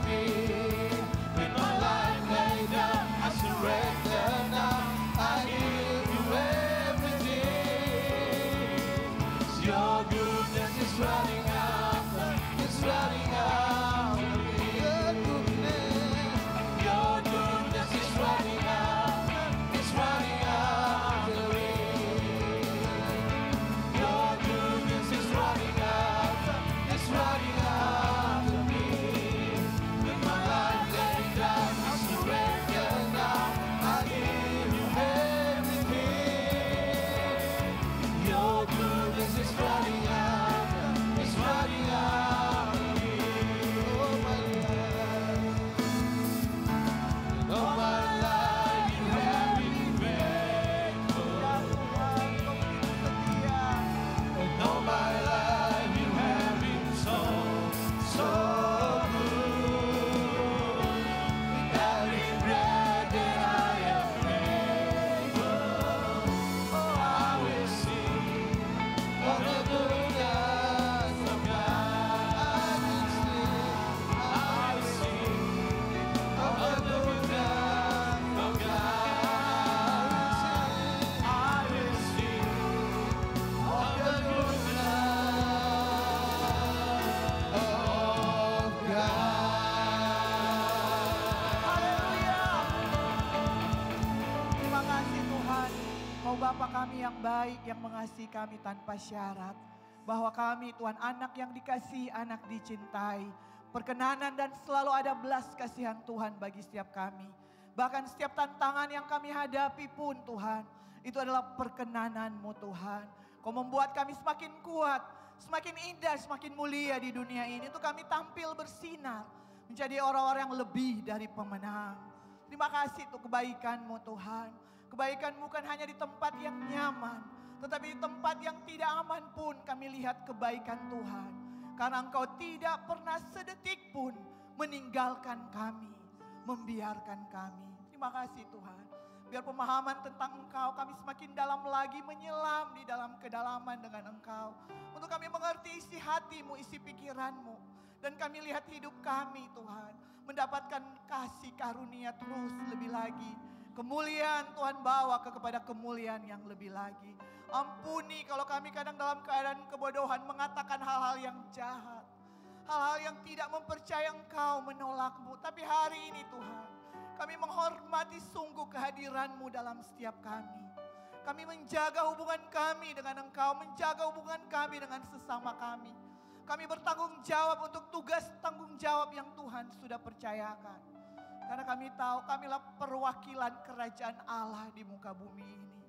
E: me. With my life laid down, I surrender now. I give you everything. Your goodness is running after me. Your goodness is running after me. Your goodness is running after me. With my life laid down, I surrender now. I give you everything. Your goodness is running after me. Oh my life, and all my life you have been faithful. And all my life you have been so good. With every breath that I am able, oh I will sing of the goodness of God. I will sing of the goodness of God. I will sing of the goodness of God. Haleluya. Terima kasih Tuhan. Kau Bapa kami yang baik, yang mengasihi kami tanpa syarat. Bahwa kami Tuhan anak yang dikasihi, anak dicintai. Perkenanan dan selalu ada belas kasihan Tuhan bagi setiap kami. Bahkan setiap tantangan yang kami hadapi pun Tuhan, itu adalah perkenanan-Mu Tuhan. Kau membuat kami semakin kuat, semakin indah, semakin mulia di dunia ini. Itu kami tampil bersinar, menjadi orang-orang yang lebih dari pemenang. Terima kasih untuk kebaikan-Mu Tuhan. Kebaikan bukan hanya di tempat yang nyaman, tetapi di tempat yang tidak aman pun kami lihat kebaikan Tuhan. Karena Engkau tidak pernah sedetik pun meninggalkan kami, membiarkan kami. Terima kasih Tuhan. Biar pemahaman tentang Engkau kami semakin dalam lagi, menyelam di dalam kedalaman dengan Engkau. Untuk kami mengerti isi hati-Mu, isi pikiran-Mu. Dan kami lihat hidup kami Tuhan, mendapatkan kasih karunia terus lebih lagi. Kemuliaan Tuhan bawa kepada kemuliaan yang lebih lagi. Ampuni kalau kami kadang dalam keadaan kebodohan mengatakan hal-hal yang jahat. Hal-hal yang tidak mempercayai Engkau, menolak-Mu. Tapi hari ini Tuhan, kami menghormati sungguh kehadiran-Mu dalam setiap kami. Kami menjaga hubungan kami dengan Engkau, menjaga hubungan kami dengan sesama kami. Kami bertanggung jawab untuk tugas tanggung jawab yang Tuhan sudah percayakan. Karena kami tahu kamilah perwakilan kerajaan Allah di muka bumi ini.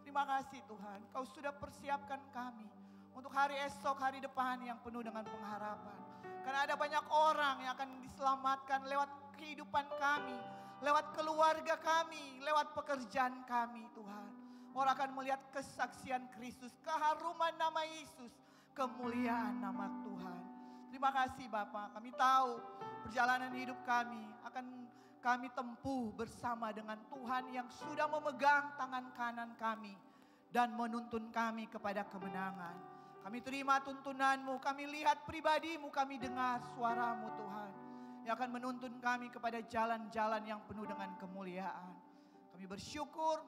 E: Terima kasih Tuhan, Kau sudah persiapkan kami untuk hari esok, hari depan yang penuh dengan pengharapan. Karena ada banyak orang yang akan diselamatkan lewat kehidupan kami, lewat keluarga kami, lewat pekerjaan kami Tuhan. Orang akan melihat kesaksian Kristus, keharuman nama Yesus, kemuliaan nama Tuhan. Terima kasih Bapa, kami tahu perjalanan hidup kami akan kami tempuh bersama dengan Tuhan yang sudah memegang tangan kanan kami dan menuntun kami kepada kemenangan. Kami terima tuntunan-Mu, kami lihat pribadi-Mu, kami dengar suara-Mu Tuhan, yang akan menuntun kami kepada jalan-jalan yang penuh dengan kemuliaan. Kami bersyukur,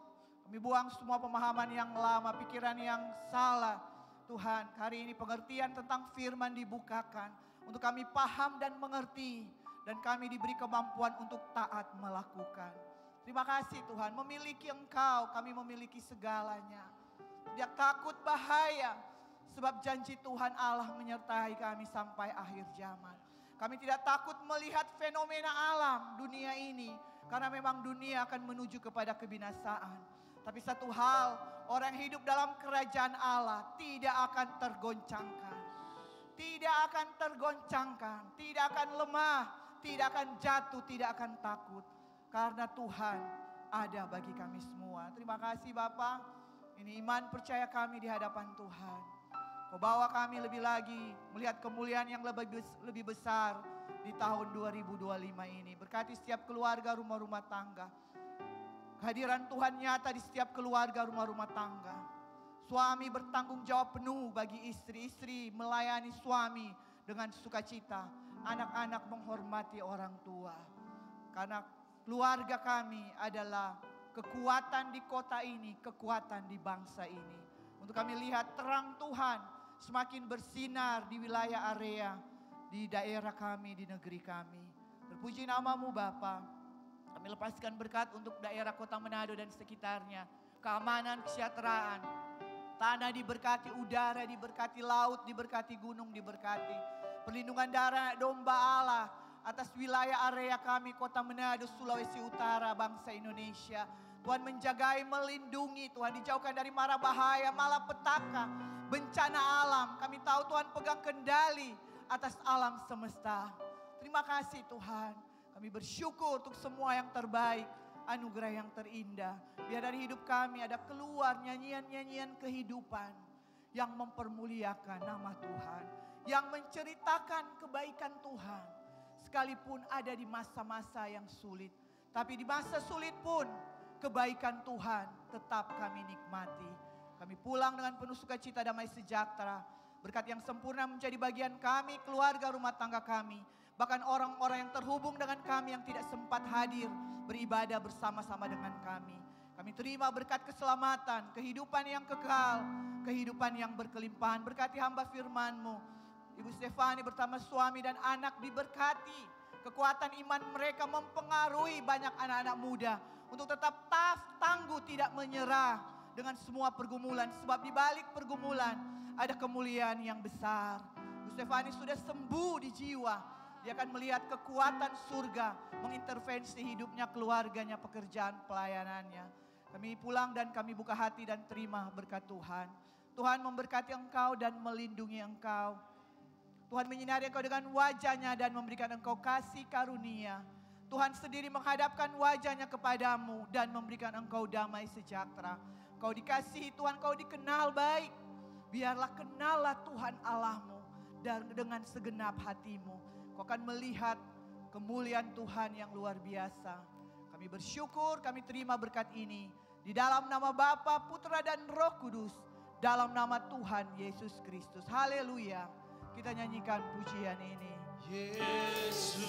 E: kami buang semua pemahaman yang lama, pikiran yang salah. Tuhan, hari ini pengertian tentang firman dibukakan untuk kami paham dan mengerti, dan kami diberi kemampuan untuk taat melakukan. Terima kasih Tuhan, memiliki Engkau kami memiliki segalanya. Tidak takut bahaya, sebab janji Tuhan Allah menyertai kami sampai akhir zaman. Kami tidak takut melihat fenomena alam dunia ini, karena memang dunia akan menuju kepada kebinasaan. Tapi satu hal, orang yang hidup dalam kerajaan Allah tidak akan tergoncangkan. Tidak akan tergoncangkan, tidak akan lemah, tidak akan jatuh, tidak akan takut. Karena Tuhan ada bagi kami semua. Terima kasih Bapa. Ini iman percaya kami di hadapan Tuhan. Kau bawa kami lebih lagi melihat kemuliaan yang lebih besar di tahun 2025 ini. Berkati setiap keluarga, rumah-rumah tangga. Kehadiran Tuhan nyata di setiap keluarga, rumah-rumah tangga. Suami bertanggung jawab penuh bagi istri, istri melayani suami dengan sukacita. Anak-anak menghormati orang tua. Karena keluarga kami adalah kekuatan di kota ini, kekuatan di bangsa ini. Untuk kami lihat terang Tuhan semakin bersinar di wilayah area, di daerah kami, di negeri kami. Terpuji nama-Mu Bapa. Kami lepaskan berkat untuk daerah Kota Manado dan sekitarnya. Keamanan, kesejahteraan. Tanah diberkati, udara diberkati, laut diberkati, gunung diberkati. Perlindungan darah domba Allah atas wilayah area kami, Kota Manado, Sulawesi Utara, bangsa Indonesia. Tuhan menjagai, melindungi, Tuhan dijauhkan dari mara bahaya, malapetaka, bencana alam. Kami tahu Tuhan pegang kendali atas alam semesta. Terima kasih Tuhan. Kami bersyukur untuk semua yang terbaik, anugerah yang terindah. Biar dari hidup kami ada keluar nyanyian-nyanyian kehidupan yang mempermuliakan nama Tuhan. Yang menceritakan kebaikan Tuhan. Sekalipun ada di masa-masa yang sulit. Tapi di masa sulit pun kebaikan Tuhan tetap kami nikmati. Kami pulang dengan penuh sukacita, damai sejahtera. Berkat yang sempurna menjadi bagian kami, keluarga, rumah tangga kami. Bahkan orang-orang yang terhubung dengan kami yang tidak sempat hadir beribadah bersama-sama dengan kami. Kami terima berkat keselamatan, kehidupan yang kekal, kehidupan yang berkelimpahan. Berkati hamba firman-Mu. Ibu Stefani bersama suami dan anak diberkati. Kekuatan iman mereka mempengaruhi banyak anak-anak muda. Untuk tetap tangguh, tidak menyerah dengan semua pergumulan. Sebab di balik pergumulan ada kemuliaan yang besar. Ibu Stefani sudah sembuh di jiwa. Dia akan melihat kekuatan surga mengintervensi hidupnya, keluarganya, pekerjaan, pelayanannya. Kami pulang dan kami buka hati dan terima berkat Tuhan. Tuhan memberkati engkau dan melindungi engkau. Tuhan menyinari engkau dengan wajahnya dan memberikan engkau kasih karunia. Tuhan sendiri menghadapkan wajahnya kepadamu dan memberikan engkau damai sejahtera. Kau dikasihi Tuhan, kau dikenal baik. Biarlah kenallah Tuhan Allahmu dan dengan segenap hatimu. Kau akan melihat kemuliaan Tuhan yang luar biasa. Kami bersyukur, kami terima berkat ini. Di dalam nama Bapa, Putra dan Roh Kudus. Dalam nama Tuhan Yesus Kristus. Haleluya. Kita nyanyikan pujian ini.
F: Yesus.